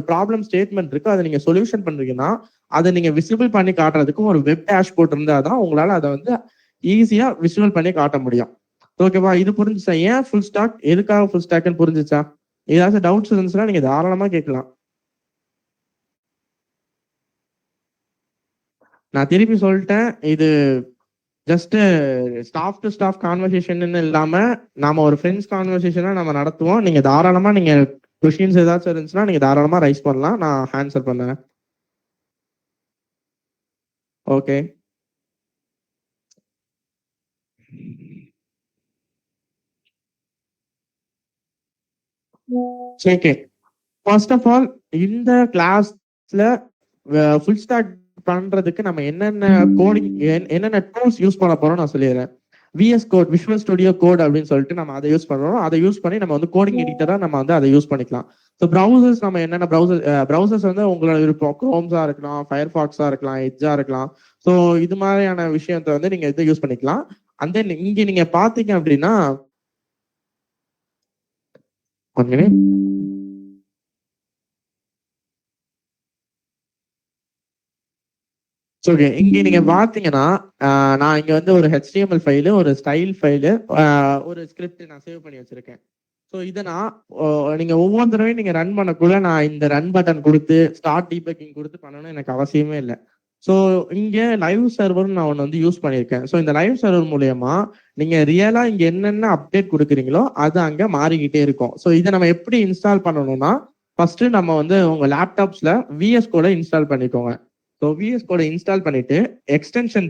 S1: ப்ராப்ளம் ஸ்டேட்மெண்ட் இருக்கு, அதை நீங்க சொல்யூஷன் பண்றீங்கன்னா அதை நீங்க விசிபிள் பண்ணி காட்டுறதுக்கும் ஒரு வெப் டேஷ்போர்ட் இருந்தாதான் உங்களால அதை வந்து ஈஸியா விசிபிள் பண்ணி காட்ட முடியும். ஓகேவா? இது புரிஞ்சுச்சா? ஏன் ஃபுல் ஸ்டாக், எதுக்காக ஃபுல் ஸ்டாக்னு புரிஞ்சுச்சா? ஏதாச்சும் டவுட்ஸ் இருந்துச்சுன்னா நீங்க தாராளமா கேட்கலாம். நான் திருப்பி சொல்லிட்டேன், இது just staff to staff conversation இல்லாம நாம ஒரு ஃப்ரெண்ட்ஸ் கான்வர்சேஷனா நம்ம நடத்துவோம். நீங்க தாராளமா நீங்க கொஸ்டின்ஸ் ஏதாச்சும் இருந்துச்சுன்னா நீங்க தாராளமா ரைஸ் பண்ணலாம், நான் ஆன்சர் பண்ணுவேன். Okay. Okay. First of all இந்த கிளாஸ்ல ஃபுல் ஸ்டாக் பண்றதுக்கு நம்ம என்னென்ன கோடிங் என்னென்ன டூல்ஸ் யூஸ் பண்ண போறோம் நான் சொல்லிடுறேன். VS code, visual studio code அப்படின்னு சொல்லிட்டு நம்ம அதை யூஸ் பண்றோம். அதை யூஸ் பண்ணி நம்ம வந்து கோடிங் எடிட்டரா நம்ம வந்து அதை யூஸ் பண்ணிக்கலாம். ஸோ ப்ரௌசர்ஸ் நம்ம என்னென்ன ப்ரௌசர்ஸ் வந்து உங்களோட விருப்பம். குரோம்ஸா இருக்கலாம், ஃபயர்ஃபாக்ஸா இருக்கலாம், எட்ஜா இருக்கலாம். ஸோ இது மாதிரியான விஷயத்த வந்து நீங்க இதை யூஸ் பண்ணிக்கலாம். அண்ட் தென் இங்க நீங்க பாத்தீங்க அப்படின்னா ஓகே, இங்க நீங்க பாத்தீங்கன்னா நான் இங்க வந்து ஒரு HTML ஃபைலு, ஒரு ஸ்டைல் ஃபைலு, ஒரு ஸ்கிரிப்ட் நான் சேவ் பண்ணி வச்சிருக்கேன். ஸோ இதை நான் நீங்க ஒவ்வொரு தடவையும் நீங்க ரன் பண்ணக்குள்ள நான் இந்த ரன் பட்டன் கொடுத்து ஸ்டார்ட் டீபக்கிங் கொடுத்து பண்ணணும்னு எனக்கு அவசியமே இல்லை. ஸோ இங்க லைவ் சர்வர் நான் ஒன்று வந்து யூஸ் பண்ணியிருக்கேன். ஸோ இந்த லைவ் சர்வர் மூலியமா நீங்க ரியலா இங்க என்னென்ன அப்டேட் கொடுக்குறீங்களோ அது அங்க மாறிக்கிட்டே இருக்கும். ஸோ இதை நம்ம எப்படி இன்ஸ்டால் பண்ணணும்னா ஃபர்ஸ்ட் நம்ம வந்து உங்க லேப்டாப்ஸ்ல VS கோட இன்ஸ்டால் பண்ணிக்கோங்க. ஸோ VS கோட இன்ஸ்டால் பண்ணிட்டு எக்ஸ்டென்ஷன்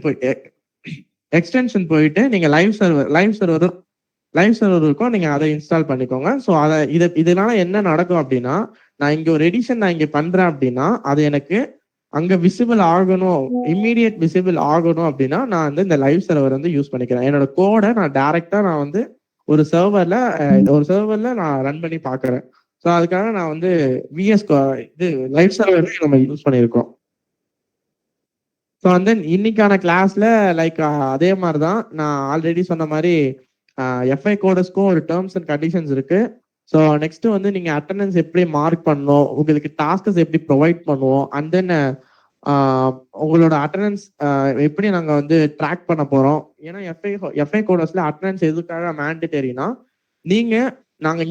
S1: போயிட்டு நீங்க லைவ் சர்வர் இருக்கும், நீங்க அதை இன்ஸ்டால் பண்ணிக்கோங்க. ஸோ அதை இதனால என்ன நடக்கும் அப்படின்னா நான் இங்க ஒரு எடிஷன் நான் இங்க பண்றேன் அப்படின்னா அது எனக்கு அங்க விசிபிள் ஆகணும், இம்மீடியட் விசிபிள் ஆகணும் அப்படின்னா நான் வந்து இந்த லைவ் சர்வர் வந்து யூஸ் பண்ணிக்கிறேன். என்னோட கோடை நான் டைரக்டா நான் வந்து ஒரு சர்வர்ல நான் ரன் பண்ணி பாக்குறேன். ஸோ அதுக்காக நான் வந்து விஎஸ் இது லைவ் சர்வர் நம்ம யூஸ் பண்ணியிருக்கோம். ஸோ வந்து இன்னைக்கான கிளாஸ்ல லைக் அதே மாதிரி தான் நான் ஆல்ரெடி சொன்ன மாதிரி எஃப்ஐ கோடஸ்க்கும் ஒரு டேர்ம்ஸ் அண்ட் கண்டிஷன்ஸ் இருக்கு. ஸோ நெக்ஸ்ட் வந்து நீங்க அட்டண்டன்ஸ் எப்படி மார்க் பண்ணணும், உங்களுக்கு டாஸ்கஸ் எப்படி ப்ரொவைட் பண்ணுவோம், அண்ட் தென் உங்களோட அட்டண்டன்ஸ் எப்படி நாங்கள் வந்து ட்ராக் பண்ண போறோம். ஏன்னா எஃப்ஐ கோடஸ்ல அட்டண்டன்ஸ் எதுக்காக மேண்டேட்டரினா நாங்க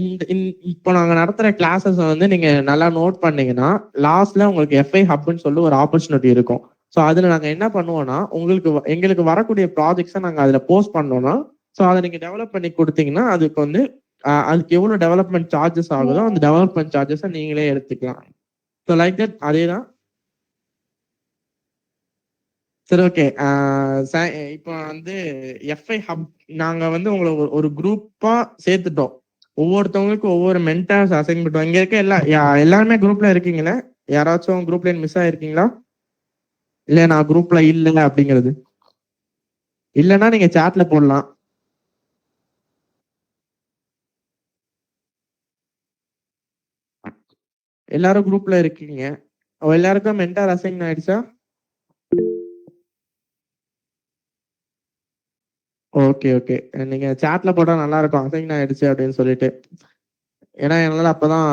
S1: இப்போ நாங்க நடத்துற கிளாஸஸ் வந்து நீங்க நல்லா நோட் பண்ணீங்கன்னா லாஸ்ட்ல உங்களுக்கு எஃப்ஐ ஹப்னு சொல்லி ஒரு ஆப்பர்ச்சுனிட்டி இருக்கும். ஸோ அதுல நாங்க என்ன பண்ணுவோம்னா எங்களுக்கு வரக்கூடிய ப்ராஜெக்ட்ஸை நாங்க அதுல போஸ்ட் பண்ணோம்னா ஸோ அதை நீங்க டெவலப் பண்ணி கொடுத்தீங்கன்னா அதுக்கு வந்து அதுக்கு எவ்வளவு டெவலப்மெண்ட் சார்ஜஸ் ஆகுதோ அந்த டெவலப்மெண்ட் சார்ஜஸை நீங்களே எடுத்துக்கலாம். ஸோ லைக் தட் அதே தான். சரி, ஓகே. இப்போ வந்து எஃப்ஐ ஹப் நாங்க வந்து உங்களை ஒரு குரூப்பா சேர்த்துட்டோம். ஒவ்வொருத்தவங்களுக்கும் ஒவ்வொரு மென்டார்ஸ் அசைன் பண்ணுவோம். இங்க இருக்க எல்லாருமே குரூப்ல இருக்கீங்களா? யாராச்சும் குரூப்ல மிஸ் ஆயிருக்கீங்களா? இல்ல நான் குரூப்ல இல்ல அப்படிங்கிறது இல்லைன்னா நீங்க சாட்ல போடலாம். எல்லாரும் குரூப்ல இருக்கீங்க. எல்லாருக்கும் மென்டார் அசைன் ஆயிடுச்சா? ஓகே ஓகே, நீங்க சாட்ல போட்டா நல்லா இருக்கும் அசைன் ஆயிடுச்சு அப்படின்னு சொல்லிட்டு. ஏன்னா என்னால அப்பதான்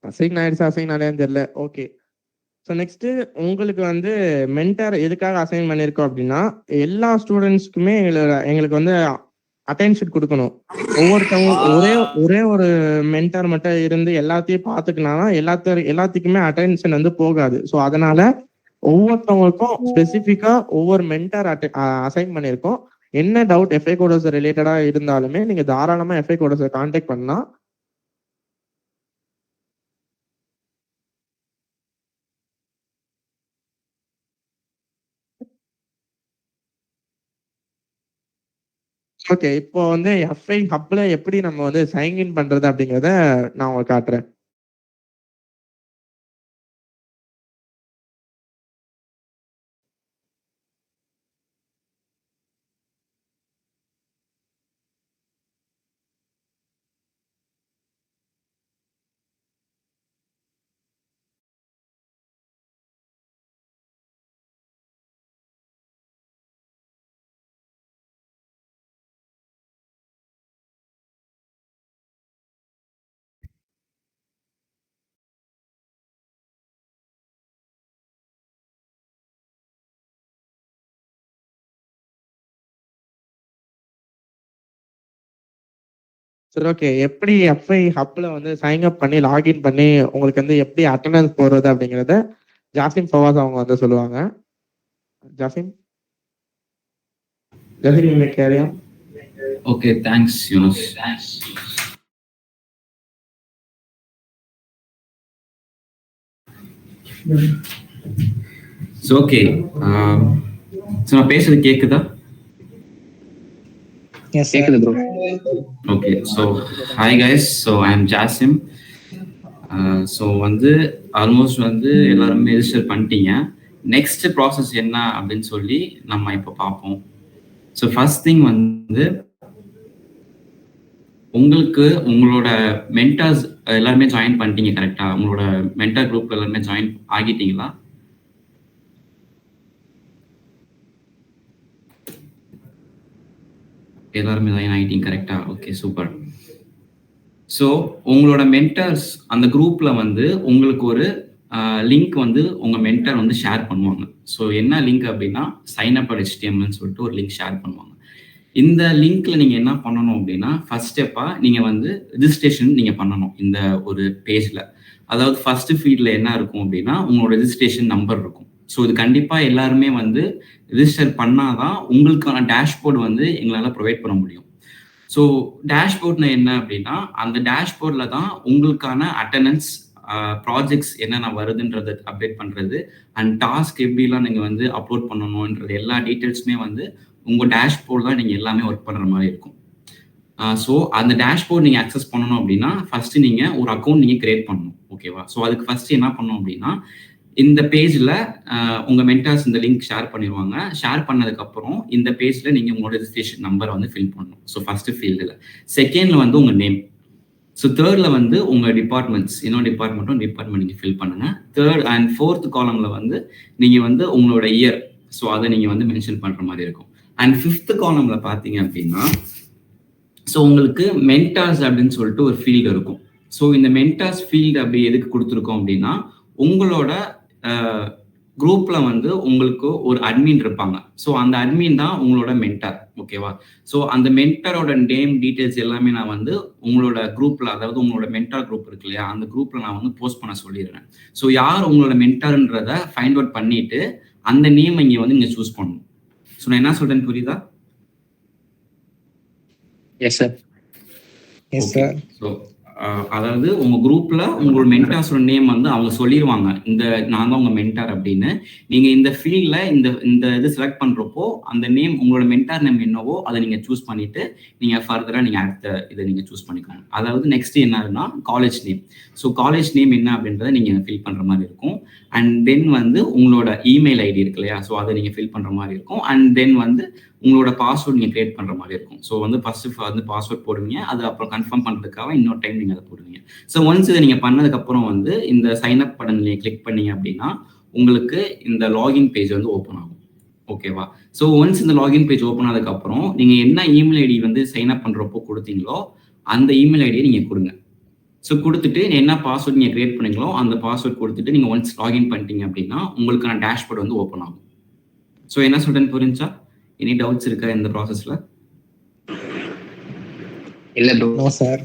S1: அசைன் ஆயிடுச்சு அசைன் ஆலையான்னு தெரியல. ஓகே, ஸோ நெக்ஸ்ட் உங்களுக்கு வந்து மென்டார் எதுக்காக அசைன் பண்ணியிருக்கோம் அப்படின்னா எல்லா ஸ்டூடெண்ட்ஸ்க்குமே எங்களுக்கு வந்து அட்டென்ஷன் கொடுக்கணும். ஒவ்வொருத்தவங்க ஒரே ஒரு மென்டார் மட்டும் இருந்து எல்லாத்தையும் பார்த்துக்கனாலும் எல்லாத்துக்குமே அட்டென்ஷன் வந்து போகாது. ஸோ அதனால ஒவ்வொருத்தவங்களுக்கும் ஸ்பெசிஃபிக்கா ஒவ்வொரு மென்டார் அசைன் பண்ணியிருக்கோம். என்ன டவுட் எஃப்ஐ கோடஸ் ரிலேட்டடா இருந்தாலுமே நீங்க தாராளமா எஃப்ஐ கோடஸை கான்டாக்ட் பண்ணலாம். ஓகே, இப்போ வந்து எஃப்ஐ ஹப்ல எப்படி நம்ம வந்து சைன்இன் பண்றது அப்படிங்கிறத நான் உங்களுக்கு காட்டுறேன். சரி, ஓகே. எப்படி எஃப்ஐ ஹப்ல வந்து சைன் அப் பண்ணி லாகின் பண்ணி உங்களுக்கு வந்து எப்படி அட்டெண்டன்ஸ் போடுறது அப்படிங்கிறத ஜாசிம் ஃபவாஸ் அவங்க வந்து சொல்லுவாங்க. ஜாசிம் நீங்க கேரியா?
S3: Okay, thanks Yunus. ஓகே, நான் பேசுறது கேக்குதா?
S2: கேக்குது bro.
S3: Okay, so hi guys, so I am Jasim. So வந்து ஆல்மோஸ்ட் வந்து எல்லாருமே ரெஜிஸ்டர் பண்ணிட்டீங்க. நெக்ஸ்ட் ப்ராசஸ் என்ன அப்படின்னு சொல்லி நம்ம இப்போ பார்ப்போம். ஸோ ஃபர்ஸ்ட் திங் வந்து உங்களுக்கு உங்களோட மென்டார்ஸ் எல்லாருமே ஜாயின் பண்ணிட்டீங்க கரெக்டா? உங்களோட மென்டார் குரூப்ல எல்லாருமே ஜாயின் ஆகிட்டீங்களா? எல்லாருமே ஜாயின் ஆகிட்டீங்க கரெக்டா? Okay, super. ஸோ உங்களோட மென்டார்ஸ் அந்த குரூப்ல வந்து உங்களுக்கு ஒரு லிங்க் வந்து உங்க மென்டார் வந்து ஷேர் பண்ணுவாங்க. ஸோ என்ன லிங்க் அப்படின்னா சைன் அப் HTMLன்னு சொல்லிட்டு ஒரு லிங்க் ஷேர் பண்ணுவாங்க. இந்த லிங்க்ல நீங்க என்ன பண்ணணும் அப்படின்னா ஃபர்ஸ்ட் ஸ்டெப்பா நீங்க வந்து ரெஜிஸ்ட்ரேஷன் நீங்க பண்ணணும். இந்த ஒரு பேஜ்ல அதாவது ஃபர்ஸ்ட் ஃபீல்ட்ல என்ன இருக்கும் அப்படின்னா உங்களோட ரெஜிஸ்ட்ரேஷன் நம்பர் இருக்கும். ஸோ இது கண்டிப்பா எல்லாருமே வந்து ரெஜிஸ்டர் பண்ணாதான் உங்களுக்கான டேஷ்போர்டு வந்து எங்களால் ப்ரொவைட் பண்ண முடியும். ஸோ டேஷ்போர்ட்னா என்ன அப்படின்னா அந்த டேஷ்போர்டில் தான் உங்களுக்கான அட்டண்டன்ஸ் ப்ராஜெக்ட்ஸ் என்னென்ன வருதுன்றது அப்டேட் பண்ணுறது அண்ட் டாஸ்க் எப்படிலாம் நீங்கள் வந்து அப்லோட் பண்ணணுன்றது எல்லா டீட்டெயில்ஸுமே வந்து உங்கள் டேஷ்போர்ட் தான் நீங்கள் எல்லாமே ஒர்க் பண்ணுற மாதிரி இருக்கும். ஸோ அந்த டேஷ்போர்ட் நீங்கள் அக்சஸ் பண்ணணும் அப்படின்னா ஃபர்ஸ்ட் நீங்கள் ஒரு அக்கௌண்ட் நீங்கள் கிரியேட் பண்ணணும். ஓகேவா? ஸோ அதுக்கு ஃபர்ஸ்ட் என்ன பண்ணணும் அப்படின்னா இந்த பேஜில் உங்கள் மென்டார்ஸ் இந்த லிங்க் ஷேர் பண்ணிடுவாங்க. ஷேர் பண்ணதுக்கப்புறம் இந்த பேஜில் நீங்கள் உங்களோட ரெஜிஸ்ட்ரேஷன் நம்பரை வந்து ஃபில் பண்ணணும். ஸோ ஃபர்ஸ்ட் ஃபீல்டில். செகண்டில் வந்து உங்கள் நேம். ஸோ தேர்ட்ல வந்து உங்க டிபார்ட்மெண்ட்ஸ், இன்னொரு டிபார்ட்மெண்ட் நீங்க ஃபில் பண்ணுங்க. தேர்ட் அண்ட் ஃபோர்த் காலம்ல வந்து நீங்க வந்து உங்களோட இயர், ஸோ அதை நீங்க வந்து மென்ஷன் பண்ற மாதிரி இருக்கும். அண்ட் ஃபிஃப்த் காலம்ல பாத்தீங்க அப்படின்னா, ஸோ உங்களுக்கு மென்டார்ஸ் அப்படின்னு சொல்லிட்டு ஒரு ஃபீல்டு இருக்கும். ஸோ இந்த மென்டார்ஸ் ஃபீல்டு அப்படி எதுக்கு கொடுத்துருக்கோம் அப்படின்னா, உங்களோட குரூப்ல வந்து உங்களுக்கு ஒரு அட்மின் இருப்பாங்க. ஸோ அந்த அட்மின் தான் உங்களோட மென்டார். ஓகேவா? ஸோ அந்த மென்டாரோட நேம் டீடைல்ஸ் எல்லாமே நான் வந்து உங்களோட குரூப்ல, அதாவது உங்களோட மென்டார் குரூப் இருக்கு இல்லையா, அந்த குரூப்ல நான் வந்து போஸ்ட் பண்ண சொல்லிடுறேன். ஸோ யார் உங்களோட மென்டார்ன்றத ஃபைண்ட் அவுட் பண்ணிட்டு அந்த நேம் இங்க வந்து நீங்க சூஸ் பண்ணணும். ஸோ நான் என்ன சொல்றேன்னு புரியுதா?
S2: Yes sir. Yes sir.
S3: So அதாவது உங்க குரூப்ல உங்களோட மென்டார்ஸோட நேம் வந்து அவங்க சொல்லிடுவாங்க, இந்த நான் தான் உங்க மென்டார் அப்படின்னு. நீங்க இந்த ஃபீல்ட்ல இந்த இது செலக்ட் பண்றப்போ அந்த நேம், உங்களோட மென்டார் நேம் என்னவோ அதை நீங்க சூஸ் பண்ணிட்டு நீங்க ஃபர்தரா நீங்க அடுத்த இதை நீங்க சூஸ் பண்ணிக்கோங்க. அதாவது நெக்ஸ்ட் என்னன்னா college name. So college name என்ன அப்படின்றத நீங்க ஃபில் பண்ற மாதிரி இருக்கும். அண்ட் தென் வந்து உங்களோட இமெயில் ஐடி இருக்கு இல்லையா, ஸோ அதை நீங்க ஃபில் பண்ற மாதிரி இருக்கும். அண்ட் தென் வந்து உங்களோட பாஸ்வேர்ட் நீங்க கிரியேட் பண்ற மாதிரி இருக்கும். ஸோ வந்து ஃபர்ஸ்ட் வந்து பாஸ்வேர்ட் போடுவீங்க, அது அப்புறம் கன்ஃபார்ம் பண்றதுக்காக இன்னொரு டைம் நீங்க அதை போடுவீங்க. ஸோ ஒன்ஸ் இதை நீங்க பண்ணதுக்கு அப்புறம் வந்து இந்த சைன் அப் பட்டன் நீங்க கிளிக் பண்ணீங்க அப்படின்னா உங்களுக்கு இந்த லாகின் பேஜ் வந்து ஓப்பன் ஆகும். ஓகேவா? ஸோ ஒன்ஸ் இந்த லாகின் பேஜ் ஓப்பன் ஆனதுக்கு அப்புறம் நீங்க என்ன இமெயில் ஐடி வந்து சைன் அப் பண்றப்போ கொடுத்தீங்களோ அந்த இமெயில் ஐடியை நீங்க கொடுங்க. ஸோ கொடுத்துட்டு என்ன பாஸ்வேர்ட் நீங்க கிரியேட் பண்ணீங்களோ அந்த பாஸ்வேர்ட் கொடுத்துட்டு நீங்க ஒன்ஸ் லாகின் பண்ணிட்டீங்க அப்படின்னா உங்களுக்கான டேஷ்போர்ட் வந்து ஓப்பன் ஆகும். ஸோ என்ன சொல்றேன்னு புரிஞ்சா? எனி டவுட்ஸ் இருக்கா இந்த ப்ராசஸ்ல?
S2: இல்ல bro. No sir.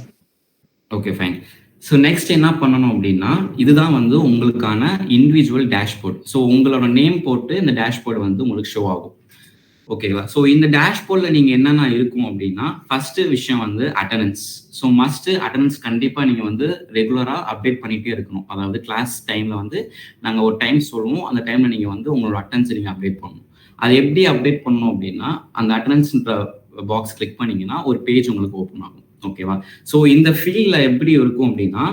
S3: Okay fine. So next என்ன பண்ணணும் அப்படின்னா, இதுதான் வந்து உங்களுக்கான இண்டிவிஜுவல் டேஷ்போர்ட். ஸோ உங்களோட நேம் போட்டு இந்த டேஷ்போர்டு வந்து உங்களுக்கு ஷோ ஆகும். ஓகேவா? ஸோ இந்த டேஷ்போர்டில் நீங்கள் என்னென்ன இருக்கும் அப்படின்னா, ஃபர்ஸ்ட் விஷயம் வந்து அட்டண்டன்ஸ். ஸோ மஸ்ட் அட்டண்டன்ஸ் கண்டிப்பாக நீங்கள் வந்து ரெகுலராக அப்டேட் பண்ணிகிட்டே இருக்கணும். அதாவது கிளாஸ் டைமில் வந்து நாங்கள் ஒரு டைம் சொல்லுவோம், அந்த டைமில் நீங்கள் வந்து உங்களோட அட்டண்டன்ஸை நீங்கள் அப்டேட் பண்ணணும். அது எப்படி அப்டேட் பண்ணணும் அப்படின்னா, அந்த அட்டண்டன்ஸ்ன்ற பாக்ஸ் கிளிக் பண்ணீங்கன்னா ஒரு பேஜ் உங்களுக்கு ஓப்பன் ஆகும். ஓகேவா? ஸோ இந்த ஃபீல்டில் எப்படி இருக்கும் அப்படின்னா,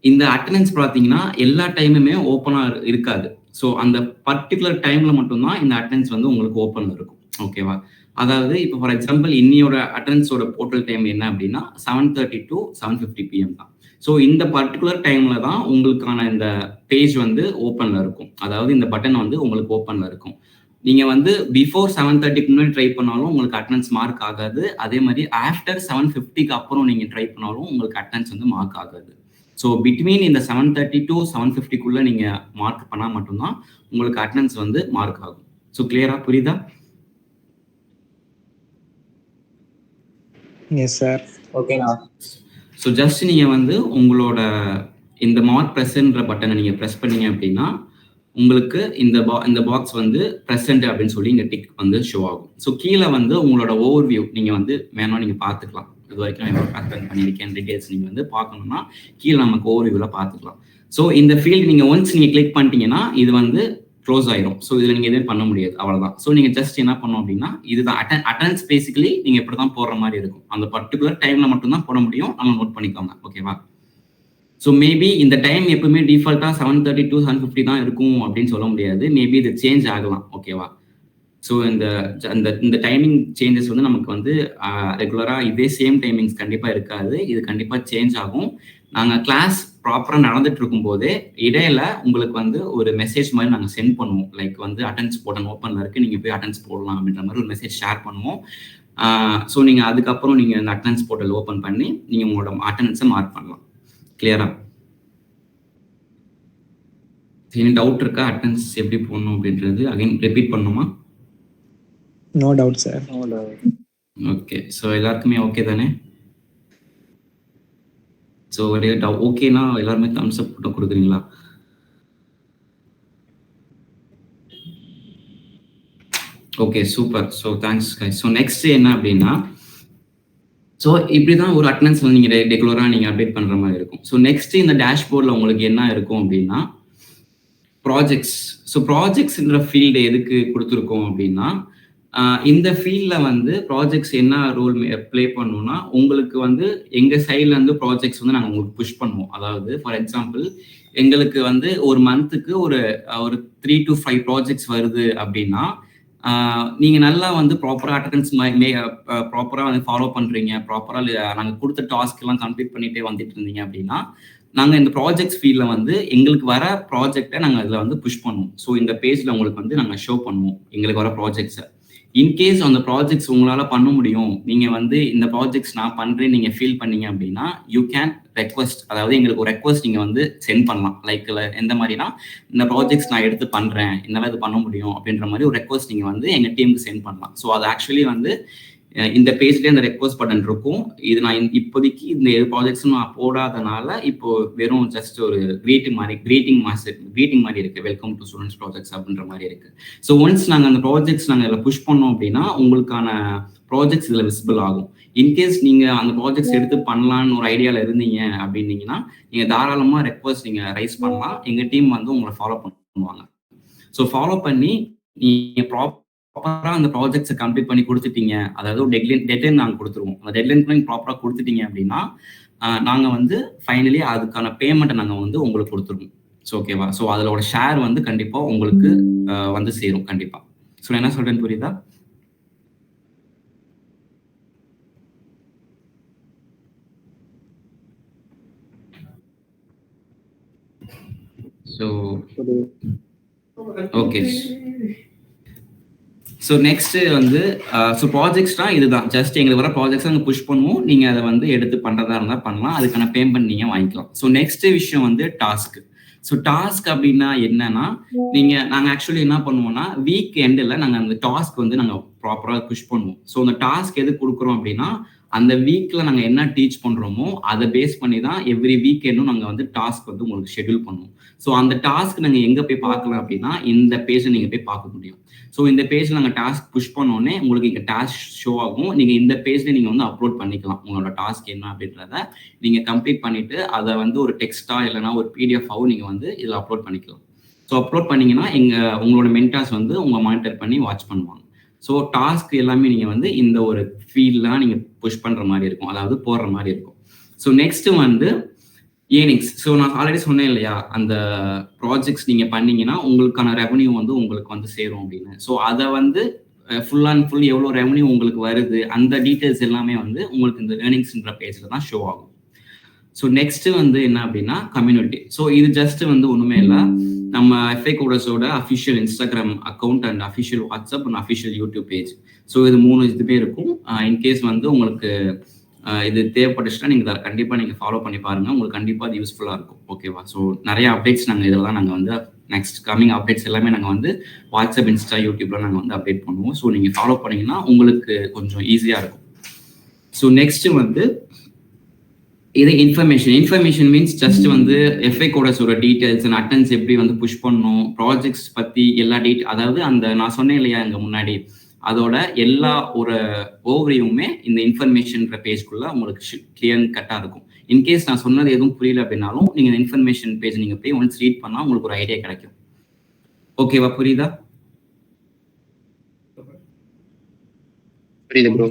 S3: இந்த அட்டண்டன்ஸ் பார்த்தீங்கன்னா எல்லா டைமுமே ஓப்பனாக இருக்காது. ஸோ அந்த பர்டிகுலர் டைமில் மட்டும்தான் இந்த அட்டண்டன்ஸ் வந்து உங்களுக்கு ஓப்பனில் இருக்கும். ஓகேவா? அதாவது இப்போ ஃபார் எக்ஸாம்பிள் இன்னியோட அட்டண்டன்ஸோட போர்ட்டல் டைம் என்ன அப்படின்னா 7:30 to 7:50 PM தான். ஸோ இந்த பர்டிகுலர் டைம்ல தான் உங்களுக்கான இந்த பேஜ் வந்து ஓப்பன்ல இருக்கும். அதாவது இந்த பட்டன் வந்து உங்களுக்கு ஓப்பன்ல இருக்கும். நீங்க வந்து பிஃபோர் 7:30க்கு முன்னாடி ட்ரை பண்ணாலும் உங்களுக்கு அட்டண்டன்ஸ் மார்க் ஆகாது. அதே மாதிரி ஆஃப்டர் 7:50க்கு அப்புறம் நீங்க ட்ரை பண்ணாலும் உங்களுக்கு அட்டண்டன்ஸ் வந்து மார்க் ஆகாது. ஸோ பிட்வீன் இந்த 7:30 to 7:50க்குள்ள நீங்க மார்க் பண்ணா மட்டும்தான் உங்களுக்கு அட்டண்டன்ஸ் வந்து மார்க் ஆகும். ஸோ கிளியரா புரியுதா?
S2: Yes sir. ஓகேண்ணா.
S3: ஸோ ஜஸ்ட் நீங்க வந்து உங்களோட இந்த மார்க் ப்ரெசென்ட்ன்ற பட்டனை நீங்க ப்ரெஸ் பண்ணீங்க அப்படின்னா உங்களுக்கு இந்த பாக்ஸ் வந்து ப்ரெசென்ட் அப்படின்னு சொல்லி இங்க டிக் வந்து ஷோ ஆகும். ஸோ கீழே வந்து உங்களோட ஓவர்வியூ நீங்க வந்து வேணும் நீங்க பார்த்துக்கலாம். இது வரைக்கும் நான் பேக் பண்ணியிருக்கேன் டீடைல்ஸ் நீங்க வந்து பார்க்கணும்னா கீழே நமக்கு ஓவர்வியூல பார்த்துக்கலாம். ஸோ இந்த ஃபீல்டு நீங்க ஒன்ஸ் நீங்க கிளிக் பண்ணிட்டீங்கன்னா இது வந்து க்ளோஸ் ஆயிரும். ஸோ இதுல நீங்க எதுவும் பண்ண முடியாது, அவ்வளவுதான். ஸோ நீங்க ஜஸ்ட் என்ன பண்ணணும் அப்படின்னா, இதுதான் அட்டண்டன்ஸ் பேசிக்கலி நீங்க இப்படிதான் போடுற மாதிரி இருக்கும். அந்த பர்டிகுலர் டைம்ல மட்டும்தான் போட முடியும். நம்ம நோட் பண்ணிக்கோங்க. ஓகேவா? ஸோ மேபி இந்த டைம் எப்பவுமே டிஃபால்ட்டா 7:30 to 7:50 தான் இருக்கும் அப்படின்னு சொல்ல முடியாது. மேபி இது சேஞ்ச் ஆகலாம். ஓகேவா? ஸோ இந்த டைமிங் சேஞ்சஸ் வந்து நமக்கு வந்து ரெகுலரா இதே சேம் டைமிங்ஸ் கண்டிப்பா இருக்காது. இது கண்டிப்பா சேஞ்ச் ஆகும். நாங்க கிளாஸ் ப்ராப்பரா நடந்துட்டு இருக்கும் போதே இடையில உங்களுக்கு வந்து ஒரு மெசேஜ் மாதிரி நாங்க சென்ட் பண்ணுவோம். லைக் வந்து அட்டெண்டன்ஸ் போட்டன் ஓப்பன்ல இருக்கு, நீங்க போய் அட்டெண்டன்ஸ் போடலாம் அப்படின்ற மாதிரி ஒரு மெசேஜ் ஷேர் பண்ணுவோம். ஸோ நீங்க அதுக்கப்புறம் நீங்க இந்த அட்டெண்டன்ஸ் போர்ட்டல் ஓப்பன் பண்ணி நீங்க உங்களோட அட்டெண்டன்ஸை மார்க் பண்ணலாம். கிளியரா? எனி டவுட் இருக்கா? அட்டெண்டன்ஸ் எப்படி போடணும் அப்படின்றது அகைன் ரிப்பீட் பண்ணுமா?
S2: No doubt sir. No doubt.
S3: Okay. So எல்லாருக்குமே ஓகே தானே? ஸோ ஒரே ஓகேனா எல்லாருமே தம்ஸ் அப் போட்டு கொடுக்குறீங்களா? Okay super. So thanks guys. So next என்ன அப்படின்னா, ஸோ இப்படிதான் ஒரு அட்டெண்டன்ஸ் வந்து நீங்க ரெகுலராக நீங்க அப்டேட் பண்ற மாதிரி இருக்கும். ஸோ நெக்ஸ்ட் இந்த டேஷ்போர்டில் உங்களுக்கு என்ன இருக்கும் அப்படின்னா ப்ராஜெக்ட்ஸ். ஸோ ப்ராஜெக்ட்ஸ்ன்ற ஃபீல்டு எதுக்கு கொடுத்துருக்கோம் அப்படின்னா, இந்த ஃபீல்டில் வந்து ப்ராஜெக்ட்ஸ் என்ன ரோல் ப்ளே பண்ணணும்னா, உங்களுக்கு வந்து எங்கள் சைட்லேருந்து ப்ராஜெக்ட்ஸ் வந்து நாங்கள் உங்களுக்கு புஷ் பண்ணுவோம். அதாவது ஃபார் எக்ஸாம்பிள் எங்களுக்கு வந்து ஒரு மந்த்துக்கு ஒரு 3 to 5 ப்ராஜெக்ட்ஸ் வருது அப்படின்னா, நீங்க நல்லா வந்து ப்ராப்பரா அட்டெண்டன்ஸ் ப்ராப்பரா வந்து ஃபாலோ பண்றீங்க, ப்ராப்பரா நாங்க கொடுத்த டாஸ்க் எல்லாம் கம்ப்ளீட் பண்ணிட்டே வந்துட்டு இருந்தீங்க அப்படின்னா, நாங்க இந்த ப்ராஜெக்ட்ஸ் ஃபீல்ட்ல வந்து எங்களுக்கு வர ப்ராஜெக்ட்டை நாங்க அதுல வந்து புஷ் பண்ணுவோம். ஸோ இந்த பேஜ்ல உங்களுக்கு வந்து நாங்க ஷோ பண்ணுவோம் எங்களுக்கு வர ப்ராஜெக்ட்ஸை. இன்கேஸ் அந்த ப்ராஜெக்ட்ஸ் உங்களால பண்ண முடியும், நீங்க வந்து இந்த ப்ராஜெக்ட்ஸ் நான் பண்றேன் நீங்க ஃபீல் பண்ணீங்க அப்படின்னா, யூ கேன் ரெக்வஸ்ட், அதாவது எங்களுக்கு ஒரு ரெக்வஸ்ட் நீங்க வந்து சென்ட் பண்ணலாம். லைக் எந்த மாதிரினா, இந்த ப்ராஜெக்ட்ஸ் நான் எடுத்து பண்றேன், என்னால இது பண்ண முடியும் அப்படின்ற மாதிரி ஒரு ரெக்வஸ்ட் நீங்க வந்து எங்க டீமுக்கு சென்ட் பண்ணலாம். ஸோ அது ஆக்சுவலி வந்து இந்த பேஜ்லேயே அந்த ரெக்வஸ்ட் பட்டன் இருக்கும். இது நான் இப்போதைக்கு இந்த ப்ராஜெக்ட்ஸும் நான் போடாதனால இப்போ வெறும் ஜஸ்ட் ஒரு கிரீட்டிங் மாதிரி இருக்கு, வெல்கம் டு ஸ்டூடெண்ட்ஸ் ப்ராஜெக்ட்ஸ் அப்படின்ற மாதிரி இருக்கு. ஸோ ஒன்ஸ் நாங்கள் அந்த ப்ராஜெக்ட்ஸ் நாங்கள் இதில் புஷ் பண்ணோம் அப்படின்னா உங்களுக்கான ப்ராஜெக்ட்ஸ் இதில் விசிபிள் ஆகும். இன்கேஸ் நீங்க அந்த ப்ராஜெக்ட்ஸ் எடுத்து பண்ணலான்னு ஒரு ஐடியாவில் இருந்தீங்க அப்படின்னீங்கன்னா நீங்க தாராளமாக ரெக்வஸ்ட் நீங்க ரைஸ் பண்ணலாம். எங்க டீம் வந்து உங்களை ஃபாலோ பண்ணுவாங்க. ஸோ ஃபாலோ பண்ணி நீங்க ப்ராப்பரா அந்த ப்ராஜெக்ட்ஸை கம்ப்ளீட் பண்ணி கொடுத்துட்டீங்க, அதாவது ஒரு டெட்லைன் நாங்கள் கொடுத்துருவோம். அந்த டெட்லைன் நீங்க ப்ராப்பரா கொடுத்துட்டீங்க அப்படின்னா நாங்க வந்து ஃபைனலி அதுக்கான பேமெண்ட்டை நாங்கள் வந்து உங்களுக்கு கொடுத்துருவோம். ஸோ ஓகேவா? ஸோ அதோட ஷேர் வந்து கண்டிப்பா உங்களுக்கு வந்து சேரும் கண்டிப்பா. ஸோ என்ன சொல்றேன்னு புரியுதா? So okay. ஸோ நெக்ஸ்ட் வந்து ஸோ ப்ராஜெக்ட்ஸ்னா இதுதான், ஜஸ்ட் எங்களுக்கு வர ப்ராஜெக்ட்ஸ் நாங்கள் புஷ் பண்ணுவோம், நீங்க அதை வந்து எடுத்து பண்றதா இருந்தால் பண்ணலாம், அதுக்கான பேமெண்ட் நீங்க வாங்கிக்கலாம். ஸோ நெக்ஸ்ட் விஷயம் வந்து டாஸ்க். ஸோ டாஸ்க் அப்படின்னா என்னன்னா, நாங்கள் ஆக்சுவலி என்ன பண்ணுவோம்னா வீக் எண்டில் நாங்கள் அந்த டாஸ்க் வந்து நாங்கள் ப்ராப்பராக புஷ் பண்ணுவோம். ஸோ அந்த டாஸ்க் எது கொடுக்குறோம் அப்படின்னா, அந்த வீக்ல நாங்கள் என்ன டீச் பண்றோமோ அதை பேஸ் பண்ணி தான் எவ்ரி வீக்கெண்டும் நாங்கள் வந்து டாஸ்க் வந்து உங்களுக்கு ஷெட்யூல் பண்ணுவோம். ஸோ அந்த டாஸ்க் நாங்கள் எங்கே போய் பார்க்கலாம் அப்படின்னா இந்த பேஜை நீங்கள் போய் பார்க்க முடியும். ஸோ இந்த பேஜில் நாங்கள் டாஸ்க் புஷ் பண்ணோடனே உங்களுக்கு இங்கே டாஸ்க் ஷோ ஆகும். நீங்கள் இந்த பேஜில் நீங்கள் வந்து அப்லோட் பண்ணிக்கலாம் உங்களோட டாஸ்க் என்ன அப்படின்றத நீங்கள் கம்ப்ளீட் பண்ணிட்டு அதை வந்து ஒரு டெக்ஸ்டா இல்லைனா ஒரு பிடிஎஃபாகவும் நீங்கள் வந்து இதில் அப்லோட் பண்ணிக்கலாம். ஸோ அப்லோட் பண்ணீங்கன்னா உங்களோட மென்டார்ஸ் வந்து உங்களை மானிட்டர் பண்ணி வாட்ச் பண்ணுவாங்க. ஸோ டாஸ்க் எல்லாமே நீங்கள் வந்து இந்த ஒரு ஃபீல்ட்லாம் நீங்கள் புஷ் பண்ணுற மாதிரி இருக்கும், அதாவது போடுற மாதிரி இருக்கும். ஸோ நெக்ஸ்ட் வந்து ஏர்னிங்ஸ். ஸோ நான் ஆல்ரெடி சொன்னேன் இல்லையா, அந்த ப்ராஜெக்ட்ஸ் நீங்கள் பண்ணீங்கன்னா உங்களுக்கான ரெவன்யூ வந்து உங்களுக்கு வந்து சேரும் அப்படின்னு. ஸோ அதை வந்து ஃபுல் அண்ட் ஃபுல் எவ்வளோ ரெவன்யூ உங்களுக்கு வருது அந்த டீட்டெயில்ஸ் எல்லாமே வந்து உங்களுக்கு இந்த ஏர்னிங்ஸ்ன்ற பேஜில் தான் ஷோ ஆகும். ஸோ நெக்ஸ்ட் வந்து என்ன அப்படின்னா கம்யூனிட்டி. ஸோ இது ஜஸ்ட் வந்து ஒன்றுமே இல்லை, நம்ம FA Coders-ஓட official Instagram account and official WhatsApp and official YouTube page. So இது 3 இதுவே இருக்கும். இன்கேஸ் வந்து உங்களுக்கு இது தேவைப்பட்டுச்சுன்னா நீங்கள் அதை கண்டிப்பாக நீங்கள் ஃபாலோ பண்ணி பாருங்கள், உங்களுக்கு கண்டிப்பாக அது யூஸ்ஃபுல்லாக இருக்கும். ஓகேவா? ஸோ நிறைய அப்டேட்ஸ் நாங்கள் இதெல்லாம் நாங்கள் வந்து நெக்ஸ்ட் கம்மிங் அப்டேட்ஸ் எல்லாமே நாங்கள் வந்து வாட்ஸ்அப், இன்ஸ்டா, யூடியூப்ல நாங்கள் வந்து அப்டேட் பண்ணுவோம். ஸோ நீங்கள் ஃபாலோ பண்ணீங்கன்னா உங்களுக்கு கொஞ்சம் ஈஸியாக இருக்கும். ஸோ நெக்ஸ்ட் வந்து இது இன்ஃபர்மேஷன் மீன்ஸ் ஜஸ்ட் வந்து FA Coders-ஓட டீடைல்ஸ் அண்ட் அட்டெண்டன்ஸ் எப்படி வந்து புஷ் பண்ணணும், ப்ராஜெக்ட்ஸ் பற்றி எல்லா அதாவது அந்த நான் சொன்னேன் இல்லையா இங்கே முன்னாடி, அதோட எல்லா ஒரு ஓவரியுமே இந்த இன்ஃபர்மேஷன்ற பேஜ்குள்ள உங்களுக்கு கிளியர் கட்டாக இருக்கும். இன்கேஸ் நான் சொன்னது எதுவும் புரியல அப்படின்னாலும் நீங்கள் இந்த இன்ஃபர்மேஷன் பேஜ் நீங்கள் போய் ஒன்ஸ் ரீட் பண்ணால் உங்களுக்கு ஒரு ஐடியா கிடைக்கும். ஓகேவா? புரியுதா?
S2: புரியுது ப்ரோ.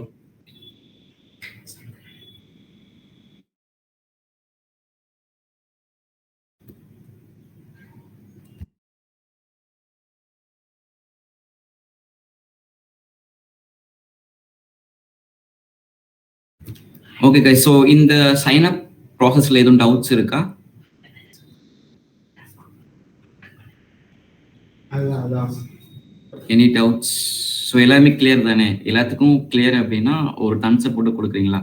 S3: ஓகே கைஸ், ஸோ இந்த சைன் அப் ப்ராசஸ்ல எதுவும் டவுட்ஸ் இருக்கா? Any doubts? ஸோ எல்லாமே கிளியர் தானே? எல்லாத்துக்கும் கிளியர் அப்படின்னா ஒரு தம்ஸ் போட்டு கொடுக்குறீங்களா?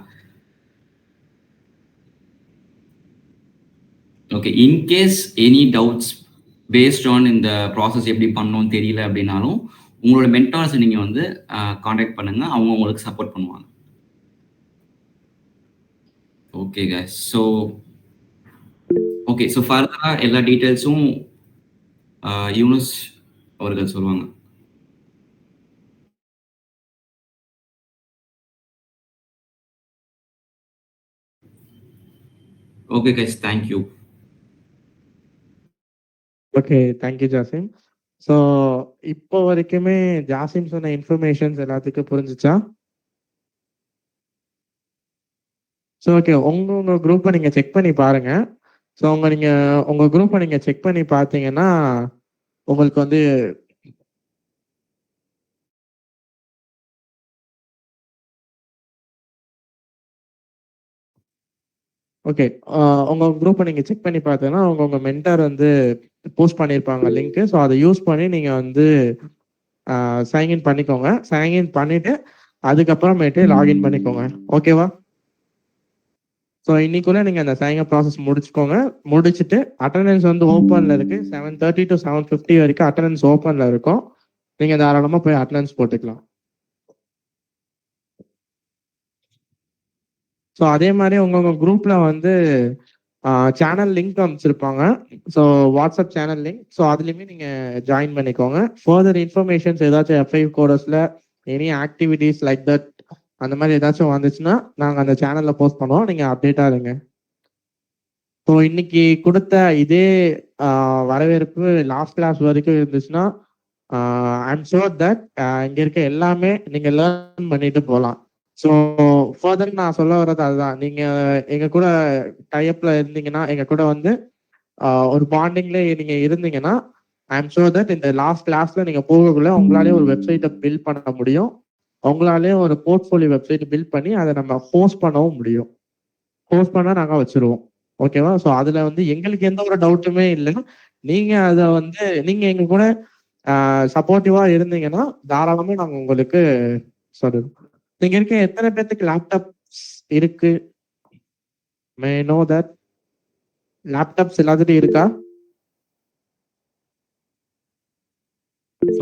S3: Okay. In case any doubts based on இந்த ப்ராசஸ் எப்படி பண்ணணும் தெரியல அப்படின்னாலும் உங்களோட மென்டார்ஸ் நீங்க வந்து கான்டாக்ட் பண்ணுங்க, அவங்க உங்களுக்கு சப்போர்ட் பண்ணுவாங்க. Okay guys, so okay, so ஃபர்தரா எல்லா டீட்டெயில்ஸும் யூனுஸ் அவர்கள் சொல்லுவாங்க. Okay guys, thank you.
S1: Okay, thank you Jasim. So இப்போ வரைக்குமே ஜாசிம் சொன்ன இன்ஃபர்மேஷன்ஸ் எல்லாத்துக்கும் புரிஞ்சுச்சா? ஸோ ஓகே, உங்க குரூப்பை நீங்கள் செக் பண்ணி பாருங்க. ஸோ உங்கள் குரூப்பை நீங்கள் செக் பண்ணி பார்த்தீங்கன்னா உங்களுக்கு வந்து ஓகே. உங்க குரூப்பை நீங்க செக் பண்ணி பார்த்தீங்கன்னா, உங்க மென்டார் வந்து போஸ்ட் பண்ணியிருப்பாங்க லிங்க். ஸோ அதை யூஸ் பண்ணி நீங்க வந்து சைன்இன் பண்ணிக்கோங்க. சைன்இன் பண்ணிட்டு அதுக்கப்புறமேட்டு லாகின் பண்ணிக்கோங்க. ஓகேவா? ஸோ இன்னைக்குள்ள நீங்க அந்த சைன்அப் ப்ராசஸ் முடிச்சுக்கோங்க. முடிச்சுட்டு அட்டெண்டன்ஸ் வந்து ஓப்பன்ல இருக்கு. 7:30 to 7:50 வரைக்கும் அட்டெண்டன்ஸ் ஓப்பன்ல இருக்கும். நீங்க தாராளமா போய் அட்டெண்டன்ஸ் போட்டுக்கலாம். ஸோ அதே மாதிரி உங்க குரூப்ல வந்து சேனல் லிங்க் அமைச்சிருப்பாங்க. So WhatsApp channel link. So அதுலேயுமே நீங்க ஜாயின் பண்ணிக்கோங்க. ஃபர்தர் இன்ஃபர்மேஷன்ஸ் ஏதாச்சும் எஃப்ஐ கோர்ஸ்ல எனி ஆக்டிவிட்டிஸ் லைக் தட் அந்த மாதிரி ஏதாச்சும் வந்துச்சுன்னா நாங்கள் அந்த சேனல்ல போஸ்ட் பண்ணுவோம். நீங்க அப்டேட்டா இருங்க. ஸோ இன்னைக்கு கொடுத்த இதே வரவேற்பு லாஸ்ட் கிளாஸ் வரைக்கும் இருந்துச்சுன்னா ஐம் ஷூர் தட் இங்க இருக்க எல்லாமே நீங்க லேர்ன் பண்ணிட்டு போகலாம். ஸோ ஃபர்தர் நான் சொல்ல வர்றது அதுதான். நீங்க எங்க கூட டைப்ல இருந்தீங்கன்னா, எங்க கூட வந்து ஒரு பாண்டிங்ல நீங்க இருந்தீங்கன்னா, ஐம் ஷூர் தட் இந்த லாஸ்ட் கிளாஸ்ல நீங்க போகக்குள்ள உங்களாலே ஒரு வெப்சைட்டை பில்ட் பண்ண முடியும். உங்களாலே ஒரு போர்ட்ஃபோலியோ வெப்சைட் பில்ட் பண்ணி அதை நம்ம ஹோஸ்ட் பண்ணவும் முடியும். ஹோஸ்ட் பண்ணா நாங்க வச்சிருவோம். ஓகேவா? ஸோ அதுல வந்து எங்களுக்கு எந்த ஒரு டவுட்டுமே இல்லை. நீங்க அதை வந்து நீங்க எங்க கூட சப்போர்ட்டிவா இருந்தீங்கன்னா தாராளமா நாங்க உங்களுக்கு சொல்லுவோம். நீங்க இருக்க எத்தனை பேர்த்துக்கு லேப்டாப்ஸ் இருக்கு? மே நோ தட் லேப்டாப்ஸ் எல்லாத்துட்டும் இருக்கா?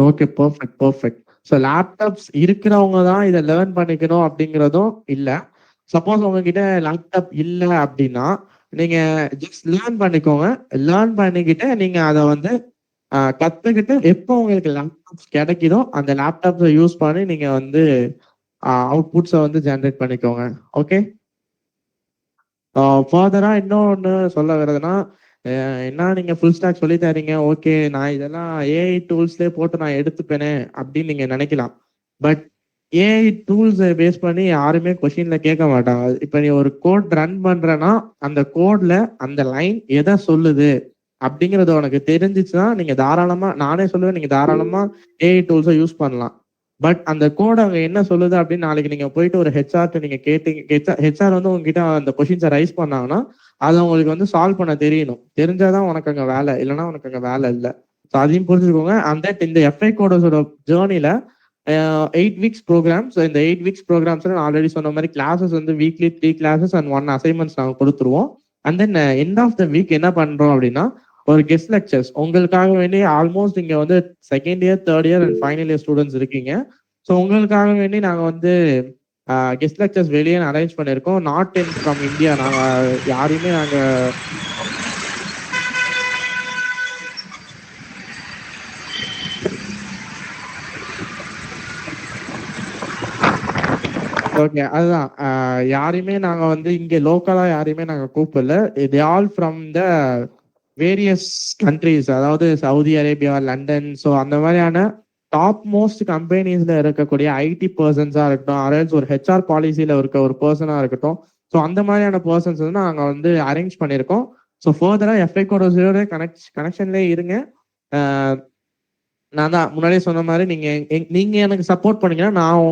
S1: Okay, perfect perfect. So laptops இருக்கிறவங்க தான் இதை லேர்ன் பண்ணிக்கணும் அப்படிங்கிறதும் இல்லை. சப்போஸ் உங்ககிட்ட லேப்டாப் இல்லை அப்படின்னா நீங்க ஜஸ்ட் லேர்ன் பண்ணிக்கோங்க. லேர்ன் பண்ணிக்கிட்டு நீங்க அதை வந்து கத்துக்கிட்டு எப்போ உங்களுக்கு லேப்டாப்ஸ் கிடைக்குதோ அந்த லேப்டாப்ஸை யூஸ் பண்ணி நீங்க வந்து அவுட்புட்ஸை வந்து ஜென்ரேட் பண்ணிக்கோங்க. ஓகே. ஃபர்தரா இன்னொன்று சொல்ல வர்றதுன்னா, என்ன நீங்க ஃபுல் ஸ்டாக் சொல்லி தரீங்க, ஓகே நான் இதெல்லாம் ஏஐ டூல்ஸ்லேயே போட்டு நான் எடுத்துப்பேனே அப்படின்னு நீங்க நினைக்கலாம். பட் ஏஐ டூல்ஸை பேஸ் பண்ணி யாருமே கொஷின்ல கேட்க மாட்டாங்க. இப்போ நீ ஒரு கோட் ரன் பண்றேன்னா அந்த கோட்ல அந்த லைன் எதை சொல்லுது அப்படிங்கிறது உனக்கு தெரிஞ்சிச்சுன்னா நீங்க தாராளமா, நானே சொல்லுவேன், நீங்க தாராளமா ஏஐ டூல்ஸை யூஸ் பண்ணலாம். பட் அந்த கோட் அங்க என்ன சொல்லுது அப்படின்னு நாளைக்கு நீங்க போயிட்டு ஒரு ஹெச்ஆர்ட்ட நீங்க கேட்டீங்க, ஹெச்ஆர் வந்து உங்ககிட்ட அந்த கொஷின்ஸை ரைஸ் பண்ணாங்கன்னா அதை உங்களுக்கு வந்து சால்வ் பண்ண தெரியணும். தெரிஞ்சாதான் உனக்கு அங்க வேலை, இல்லைன்னா உனக்கு அங்க வேலை இல்லை. ஸோ அதையும் புரிஞ்சுக்கோங்க. அந்த இந்த எஃப்ஐ கோடஸோட ஜேர்னில 8 வீக்ஸ் ப்ரோக்ராம்ஸ். இந்த 8 வீக்ஸ் ப்ரோக்ராம்ஸ் நான் ஆல்ரெடி சொன்ன மாதிரி கிளாஸஸ் வந்து வீக்லி 3 கிளாஸஸ் அண்ட் 1 அசைன்மெண்ட்ஸ் நாங்கள் கொடுத்துருவோம். And then end of the week என்ன பண்றோம் அப்படின்னா ஒரு கெஸ்ட் லெக்சர்ஸ் உங்களுக்காக வேண்டி. ஆல்மோஸ்ட் இங்க வந்து second year, third year and final year students இருக்கீங்க. ஸோ உங்களுக்காக வேண்டி நாங்கள் வந்து கெஸ்ட் லெக்சர்ஸ் வெளியே அரேஞ்ச் பண்ணியிருக்கோம். Not in from India. நாங்கள் யாரையுமே நாங்கள் ஓகே அதுதான். யாரையுமே நாங்கள் வந்து இங்கே லோக்கலாக யாரையுமே நாங்கள் கூப்பிடல. இது all from the various countries, அதாவது சவுதி அரேபியா, லண்டன். ஸோ அந்த மாதிரியான டாப் மோஸ்ட் கம்பெனிஸ்ல இருக்கக்கூடிய ஐடி பர்சன்ஸா இருக்கட்டும், அரேஞ்ச் ஒரு ஹெச்ஆர் பாலிசியில இருக்க ஒரு பர்சனா இருக்கட்டும். ஸோ அந்த மாதிரியான பர்சன்ஸ் வந்து நாங்கள் வந்து அரேஞ்ச் பண்ணியிருக்கோம். ஸோ ஃபர்தரா எஃப்ஐ கோடஸோட கனெக்ஷன்லேயே இருங்க. நான் தான் முன்னாடியே சொன்ன மாதிரி நீங்க எனக்கு சப்போர்ட் பண்ணீங்கன்னா நான்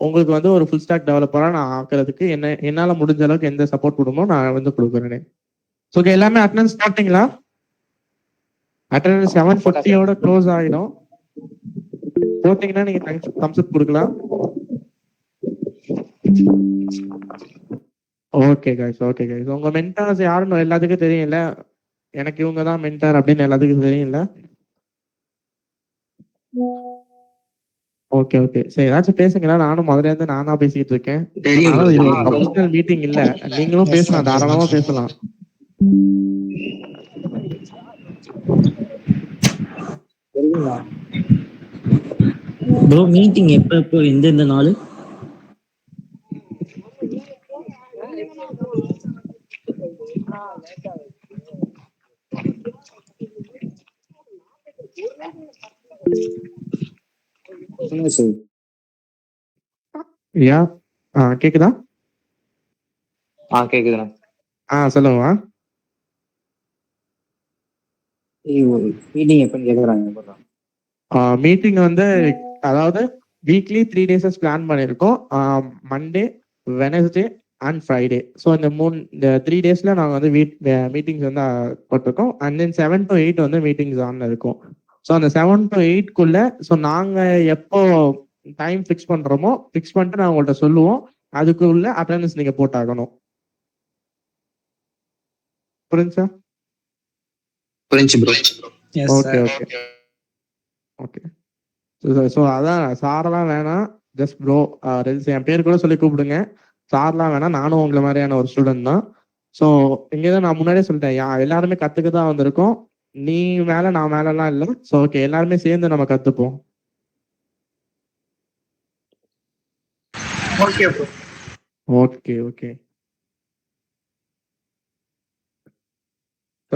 S1: உங்களுக்கு வந்து ஒரு ஃபுல் ஸ்டாக் டெவலப்பரா நான் ஆக்குறதுக்கு என்னால முடிஞ்ச அளவுக்கு எந்த சப்போர்ட் கொடுமோ நான் வந்து கொடுக்குறேனே. ஓகே, எல்லாமே அட்டெண்டன்ஸ் போட்டீங்களா? அட்டெண்டன்ஸ் 7:40 க்ளோஸ் ஆகிடும். போட்டீங்கன்னா நீங்க தம்ஸ் அப் கொடுக்கலாம். Okay guys, okay guys. உங்க மென்டார்ஸ் யாருன்னு எல்லாத்துக்கும் தெரியல. எனக்கு இவங்க தான் மென்டார் அப்படின்னு எல்லாத்துக்கும் தெரியல. ஓகே ஓகே சரி, ஏதாச்சும் பேசுங்களா? நானும் முதல்ல இருந்து நானா பேசிட்டு இருக்கேன். ப்ரொஃபஷனல் மீட்டிங் இல்ல, நீங்களும் பேசலாம், தாராளமா பேசலாம்.
S4: ப்ரோ மீட்டிங் எப்போ எந்தெந்த நாள்?
S1: யா கேக்குதா?
S2: கேக்குதுண்ணா.
S1: சொல்லுங்க.
S2: மீட்டிங் எப்பன்னு கேக்குறாங்க.
S1: மீட்டிங் வந்து அதாவது வீக்லி 3 days பிளான் பண்ணியிருக்கோம். Monday, Wednesday and Friday. So இந்த 3 டேஸில் நாங்கள் வந்து மீட்டிங்ஸ் வந்து போட்டிருக்கோம். அண்ட் தென் 7 to 8 வந்து மீட்டிங்ஸ் ஆன்ல இருக்கும். ஸோ அந்த 7 to 8க்குள்ள ஸோ நாங்கள் எப்போ டைம் ஃபிக்ஸ் பண்ணுறோமோ ஃபிக்ஸ் பண்ணிட்டு நான் உங்கள்கிட்ட சொல்லுவோம். அதுக்குள்ள அட்டெண்டன்ஸ் நீங்கள் போட்டாகணும். புரிஞ்சா?
S2: புரிஞ்சு bro. S
S1: okay
S2: sir.
S1: Okay okay. So அதான் சாரெல்லாம் வேணாம், ஜஸ்ட் ப்ரோ என் பேர் கூட சொல்லி கூப்பிடுங்க. சார்லாம் வேணாம், நானும் உங்களை மாதிரியான ஒரு ஸ்டூடெண்ட் தான். ஸோ இங்கே தான் நான் முன்னாடியே சொல்லிட்டேன், எல்லாருமே கற்றுக்க தான் வந்திருக்கோம். நீ மேலே நான் மேலெல்லாம் இல்லை. ஸோ ஓகே, எல்லாருமே சேர்ந்து நம்ம கற்றுப்போம்.
S2: Okay bro.
S1: Okay okay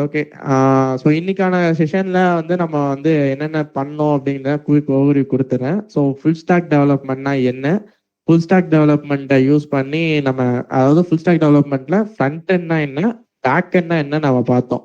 S1: okay. So இன்னைக்கான செஷன்ல வந்து நம்ம வந்து என்னென்ன பண்ணோம் அப்படிங்கிற குயிக் ஓவர்வியூ கொடுத்துறேன். ஸோ ஃபுல் ஸ்டாக் டெவலப்மெண்ட்னா என்ன, ஃபுல் ஸ்டாக் டெவலப்மெண்ட்டை யூஸ் பண்ணி நம்ம, அதாவது ஃபுல் ஸ்டாக் டெவலப்மெண்ட்ல ஃப்ரண்ட் எண்ட்னா என்ன, பேக் எண்ட்னா என்ன நம்ம பார்த்தோம்.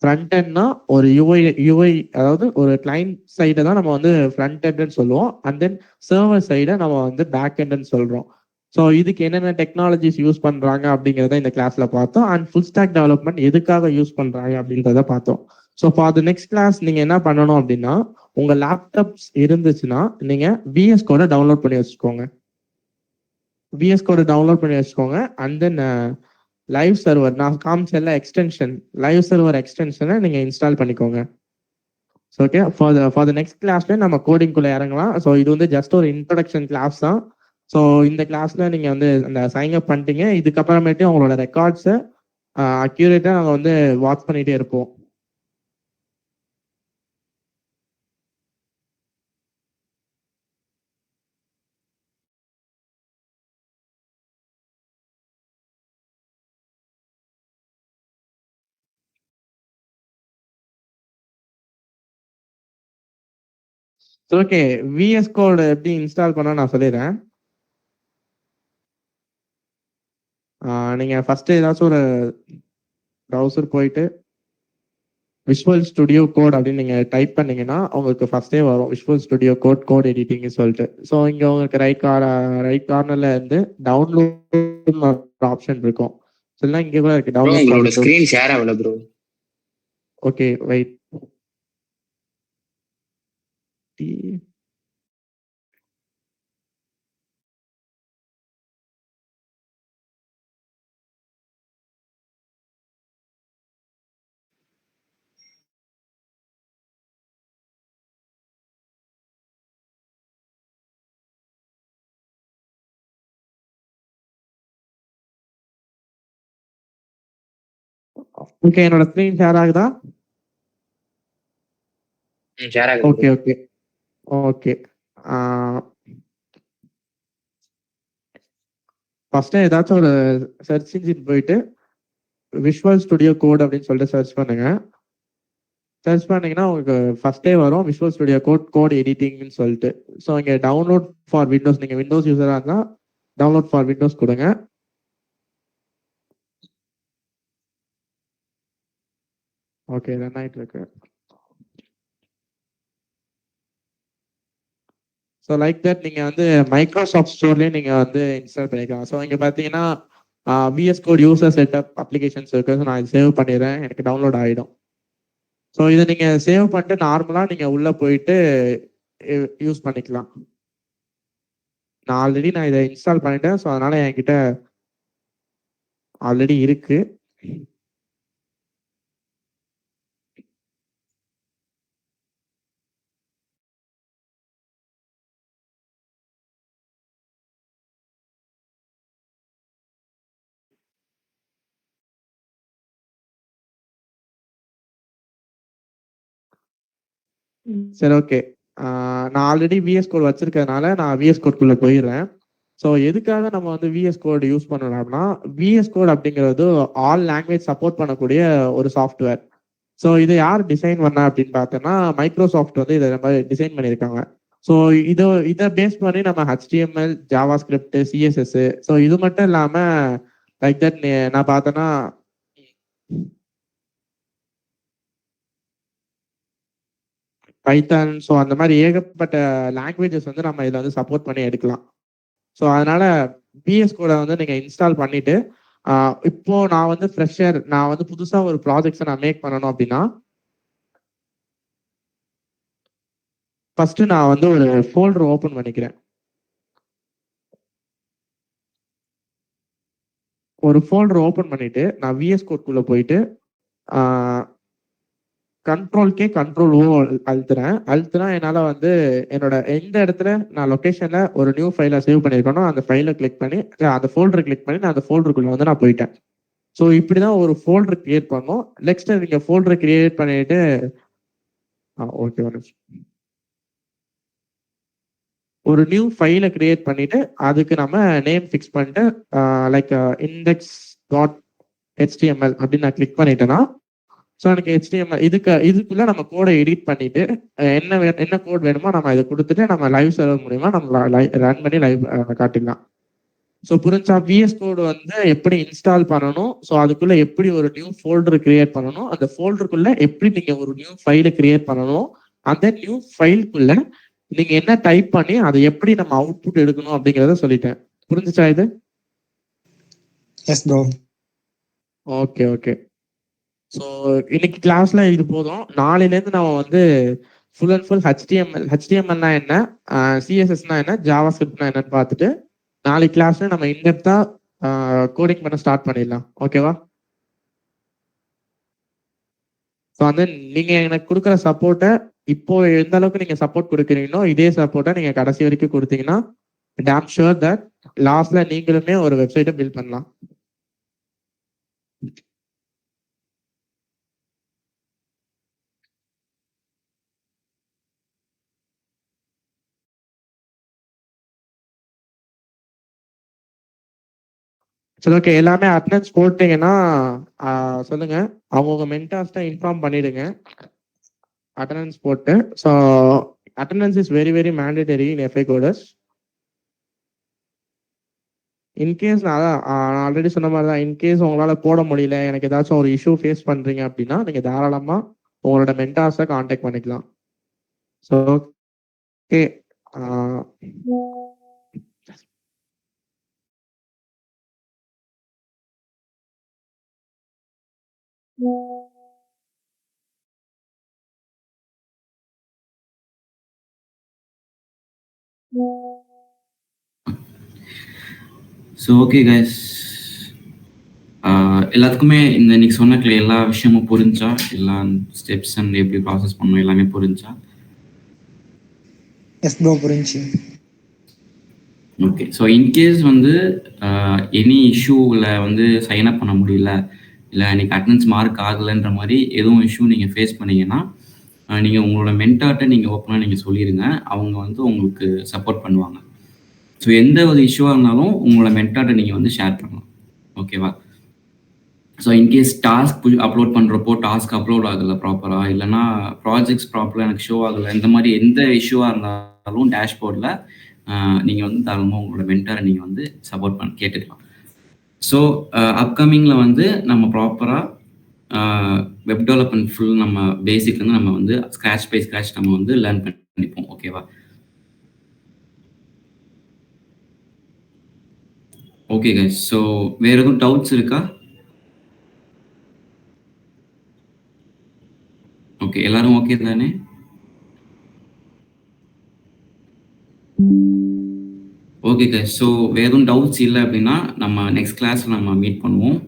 S1: ஃப்ரண்ட் எண்ட்னா ஒரு யூஐ, அதாவது ஒரு கிளைண்ட் சைடை தான் நம்ம வந்து ஃப்ரண்ட் எண்ட்னு சொல்லுவோம். அண்ட் தென் சர்வர் சைடை நம்ம வந்து பேக் எண்ட்னு சொல்றோம். ஸோ இதுக்கு என்னென்ன டெக்னாலஜிஸ் யூஸ் பண்றாங்க அப்படிங்கிறத இந்த கிளாஸ்ல பார்த்தோம். அண்ட் ஃபுல் ஸ்டாக் டெவலப்மெண்ட் எதுக்காக யூஸ் பண்றாங்க அப்படின்றத பார்த்தோம். So for the next class நீங்க என்ன பண்ணணும் அப்படின்னா, உங்க லேப்டாப்ஸ் இருந்துச்சுன்னா நீங்க VS கோட டவுன்லோட் பண்ணி வச்சுக்கோங்க. VS கோட டவுன்லோட் பண்ணி வச்சுக்கோங்க. அண்ட் தென் லைவ் சர்வர், நான் காமிச்சல எக்ஸ்டென்ஷன், லைவ் சர்வர் எக்ஸ்டென்ஷனை நீங்க இன்ஸ்டால் பண்ணிக்கோங்க. ஓகே, ஃபார் த நெக்ஸ்ட் கிளாஸ்ல நம்ம கோடிங்குள்ள இறங்கலாம். ஸோ இது வந்து ஜஸ்ட் ஒரு இன்ட்ரடக்ஷன் கிளாஸ் தான். ஸோ இந்த கிளாஸ்ல நீங்க வந்து அந்த சைன் அப் பண்ணிட்டீங்க. இதுக்கப்புறமேட்டு உங்களோட ரெக்கார்ட்ஸை அக்யூரேட்டா நாங்கள் வந்து வாட்ச் பண்ணிட்டே இருப்போம். ஓகே, VS கோட் எப்படி இன்ஸ்டால் பண்ண நான் சொல்லிடுறேன். நீங்க ஃபர்ஸ்ட் ஏதாச்சும் ஒரு ப்ரௌசர் போயிட்டு விஷுவல் ஸ்டுடியோ கோட் அப்படின்னு நீங்க டைப் பண்ணீங்கன்னா உங்களுக்கு ஃபர்ஸ்டே வரும் விஷுவல் ஸ்டுடியோ கோட் எடிட்டிங்னு சொல்லிட்டு. ஸோ இங்க உங்களுக்கு ரைட் கார்னர்ல இருந்து டவுன்லோட் ஆப்ஷன் இருக்கும். சொல்லலாம் இங்க கூட இருக்கு
S2: உங்களோட
S1: டவுன்லோட்.
S2: ஸ்கிரீன் ஷேர் ஆகல ப்ரோ.
S1: Okay wait. ஓகே, என்னோட ஸ்கிரீன் ஷேர் ஆகுதா?
S2: ஷேர் ஆகுது.
S1: Okay okay okay. ஃபர்ஸ்ட் ஏதாச்சும் ஒரு சர்ச் இன்ஜின் போயிட்டு விஷுவல் ஸ்டுடியோ கோட் அப்படின்னு சொல்லிட்டு சர்ச் பண்ணுங்க. சர்ச் பண்ணீங்கன்னா உங்களுக்கு ஃபர்ஸ்டே வரும் விஷுவல் ஸ்டுடியோ கோட் எடிட்டிங்னு சொல்லிட்டு. ஸோ இங்கே டவுன்லோட் ஃபார் விண்டோஸ், நீங்கள் விண்டோஸ் யூஸராக இருந்தால் டவுன்லோட் ஃபார் விண்டோஸ் கொடுங்க. ஓகே, ரன் ஆகிட்டு இருக்கு. ஸோ லைக் தட் நீங்கள் வந்து மைக்ரோசாஃப்ட் ஸ்டோர்லேயே நீங்கள் வந்து இன்ஸ்டால் பண்ணிக்கலாம். ஸோ இங்கே பார்த்தீங்கன்னா VS code user setup applications இருக்குது. ஸோ நான் சேவ் பண்ணிடுறேன், எனக்கு டவுன்லோட் ஆகிடும். ஸோ இதை நீங்கள் சேவ் பண்ணிட்டு நார்மலாக நீங்கள் உள்ளே போயிட்டு யூஸ் பண்ணிக்கலாம். நான் இதை இன்ஸ்டால் பண்ணிட்டேன். ஸோ அதனால என்கிட்ட ஆல்ரெடி இருக்கு. சரி ஓகே, நான் ஆல்ரெடி VS கோட் வச்சிருக்கிறதுனால நான் VS கோட்குள்ள போயிடுறேன். ஸோ எதுக்காக நம்ம வந்து VS கோட் யூஸ் பண்ணலாம்னா, VS கோட் அப்படிங்கிறது ஆல் லாங்குவேஜ் சப்போர்ட் பண்ணக்கூடிய ஒரு சாஃப்ட்வேர். ஸோ இதை யார் டிசைன் பண்ணா அப்படின்னு பார்த்தோன்னா மைக்ரோசாஃப்ட் வந்து இதை நம்ம டிசைன் பண்ணியிருக்காங்க. ஸோ இதை பேஸ் பண்ணி நம்ம HTML, JavaScript, CSS, ஸோ இது மட்டும் இல்லாமல் லைக் தட் நான் பார்த்தேன்னா பைத்தான், ஸோ அந்த மாதிரி ஏகப்பட்ட லாங்குவேஜஸ் வந்து நம்ம இதில் வந்து சப்போர்ட் பண்ணி எடுக்கலாம். ஸோ அதனால VS கோடை வந்து நீங்க இன்ஸ்டால் பண்ணிட்டு இப்போ நான் வந்து ஃப்ரெஷர், நான் வந்து புதுசா ஒரு ப்ராஜெக்ட்ஸை நான் மேக் பண்ணணும் அப்படின்னா ஃபர்ஸ்ட் நான் வந்து ஒரு ஃபோல்டர் ஓபன் பண்ணிக்கிறேன். ஒரு ஃபோல்டர் ஓபன் பண்ணிட்டு நான் VS கோட் குள்ள போயிட்டு கண்ட்ரோல் கண்ட்ரோல் ஓ அழுத்துனா என்னால வந்து என்னோட எந்த இடத்துல நான் லொகேஷன்ல ஒரு நியூ ஃபைலை சேவ் பண்ணியிருக்கணும் அந்த ஃபைலை கிளிக் பண்ணி அந்த ஃபோல்டரை கிளிக் பண்ணி நான் அந்த ஃபோல்டருக்குள்ள வந்து நான் போயிட்டேன். ஸோ இப்படிதான் ஒரு ஃபோல்டர் கிரியேட் பண்ணும். நெக்ஸ்ட் நீங்க ஃபோல்டர் கிரியேட் பண்ணிட்டு ஓகே ஒரு நியூ ஃபைலை கிரியேட் பண்ணிட்டு அதுக்கு நம்ம நேம் ஃபிக்ஸ் பண்ணிட்டு லைக் இண்டெக்ஸ் டாட் ஹெச்டிஎம்எல் அப்படின்னு நான் கிளிக் பண்ணிட்டேன்னா ஸோ எனக்கு ஹெச்டிஎம்எல் இதுக்குள்ள நம்ம கோடை எடிட் பண்ணிட்டு என்ன கோட் வேணுமோ நம்ம இதை கொடுத்துட்டு நம்ம லைவ் சர்வர் மூலியமா நம்ம ரன் பண்ணி லைவ் காட்டிடலாம். ஸோ புரிஞ்சா VS கோடு வந்து எப்படி இன்ஸ்டால் பண்ணணும், ஸோ அதுக்குள்ள எப்படி ஒரு நியூ ஃபோல்டர் கிரியேட் பண்ணணும், அந்த ஃபோல்டருக்குள்ள எப்படி நீங்க ஒரு நியூ ஃபைலை கிரியேட் பண்ணணும், அந்த நியூ ஃபைலுக்குள்ள நீங்க என்ன டைப் பண்ணி அதை எப்படி நம்ம அவுட்புட் எடுக்கணும் அப்படிங்கிறத சொல்லிட்டேன். புரிஞ்சுச்சா இது?
S5: S bro.
S1: ஓகே. ஸோ இன்னைக்கு கிளாஸ்ல இது போதும். நாளையிலேருந்து நம்ம வந்து ஃபுல் அண்ட் ஃபுல் ஹெச்டிஎம்எல்னா என்ன, சிஎஸ்எஸ்னா என்ன, ஜாவா ஸ்கிரிப்ட்னா என்னன்னு பார்த்துட்டு நாளைக்கு கிளாஸ்ல நம்ம இன்டெப்தா கோடிங் பண்ண ஸ்டார்ட் பண்ணிடலாம். ஓகேவா? ஸோ வந்து நீங்க எனக்கு கொடுக்குற சப்போர்ட்டை இப்போ எந்த அளவுக்கு நீங்க சப்போர்ட் கொடுக்குறீங்களோ இதே சப்போர்ட்டை நீங்க கடைசி வரைக்கும் கொடுத்தீங்கன்னா டேம் ஷுர் தட் லாஸ்ட்ல நீங்களுமே ஒரு வெப்சைட்டை பில்ட் பண்ணலாம். சரி ஓகே, எல்லாமே அட்டண்டன்ஸ் போட்டீங்கன்னா சொல்லுங்க. அவங்கவுங்க மென்டார்ஸ்ட இன்ஃபார்ம் பண்ணிடுங்க அட்டண்டன்ஸ் போட்டு. So attendance is very very mandatory in FI coders. In case நான் ஆல்ரெடி சொன்ன மாதிரி தான், இன்கேஸ் உங்களால் போட முடியல, எனக்கு ஏதாச்சும் ஒரு இஷ்யூ ஃபேஸ் பண்ணுறீங்க அப்படின்னா நீங்கள் தாராளமாக உங்களோட மென்டார்ஸை காண்டாக்ட் பண்ணிக்கலாம். So okay.
S3: So okay guys, எல்லாத்துக்குமே இந்த இன்னைக்கு சொன்ன எல்லா விஷயமும் புரிஞ்சா, எல்லா ஸ்டெப்ஸ் அண்ட் எப்படி ப்ராசஸ் பண்ணணும் எல்லாமே புரிஞ்சா?
S5: எஸ் ப்ரோ, புரிஞ்சு.
S3: ஓகே. ஸோ இன்கேஸ் வந்து எனி இஷ்யூவில் வந்து சைன் அப் பண்ண முடியல, இல்லை இன்னைக்கு அட்டண்டன்ஸ் மார்க் ஆகலைன்ற மாதிரி எதுவும் இஷ்யூ நீங்கள் ஃபேஸ் பண்ணீங்கன்னா நீங்கள் உங்களோட மென்டார்ட்ட நீங்கள் ஓப்பனாக நீங்கள் சொல்லிடுங்க. அவங்க வந்து உங்களுக்கு சப்போர்ட் பண்ணுவாங்க. ஸோ எந்த ஒரு இஷ்யூவாக இருந்தாலும் உங்களோட மென்டார்ட்ட நீங்கள் வந்து ஷேர் பண்ணலாம். ஓகேவா? ஸோ இன்கேஸ் டாஸ்க் அப்லோட் பண்ணுறப்போ டாஸ்க் அப்லோட் ஆகலை ப்ராப்பராக, இல்லைனா ப்ராஜெக்ட்ஸ் ப்ராப்பராக எனக்கு ஷோ ஆகலை, இந்த மாதிரி எந்த இஷ்யூவாக இருந்தாலும் டேஷ்போர்டில் நீங்கள் வந்து தாராளமாக உங்களோட மென்டாரை நீங்கள் வந்து சப்போர்ட் பண்ண கேட்டுக்கலாம். ஸோ அப்கமிங்கில் வந்து நம்ம ப்ராப்பராக வெப் டெவலப்மெண்ட் ஃபுல் நம்ம பேசிக்லேருந்து நம்ம வந்து ஸ்க்ராட்ச் பை ஸ்க்ராட்ச் நம்ம வந்து லேர்ன் பண்ணிப்போம். ஓகேவா? ஓகே கைஸ், ஸோ வேறு எதுவும் டவுட்ஸ் இருக்கா? ஓகே, எல்லாரும் ஓகே தானே? ஓகே கைஸ், ஸோ வேறு எதுவும் டவுட்ஸ் இல்லை அப்படின்னா நம்ம நெக்ஸ்ட் கிளாஸில் நம்ம மீட் பண்ணுவோம்.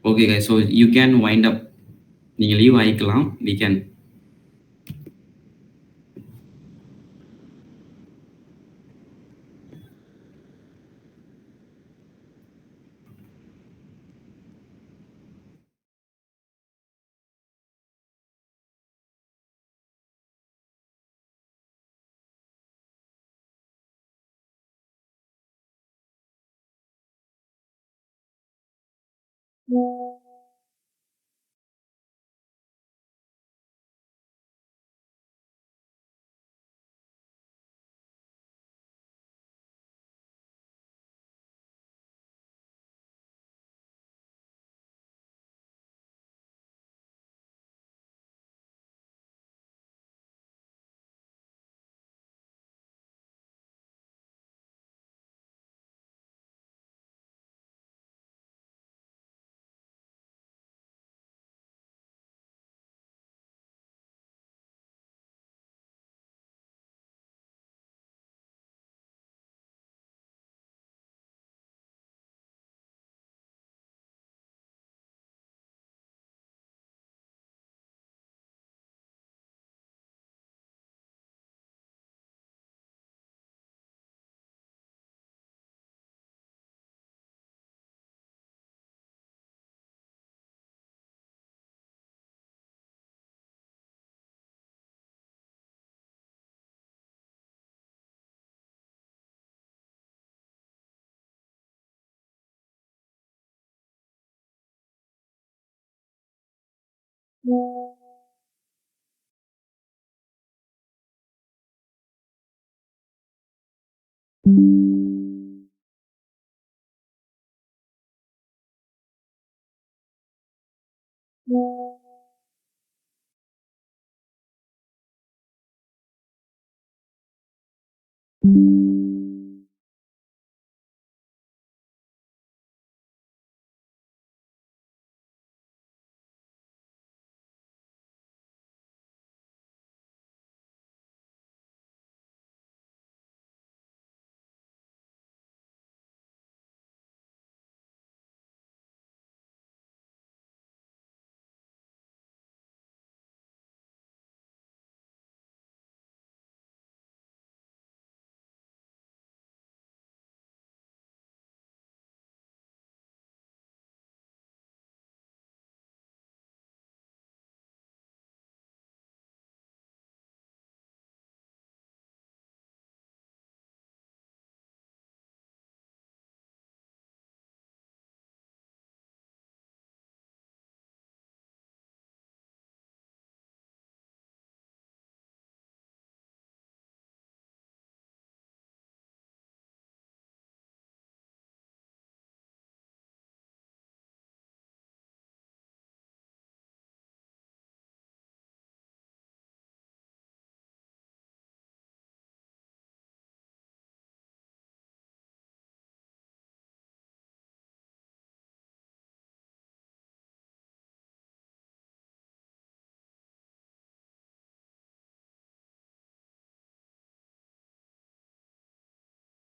S3: Okay guys, so you can wind up. நீங்கள் லீவ் ஆகிக்கலாம். We can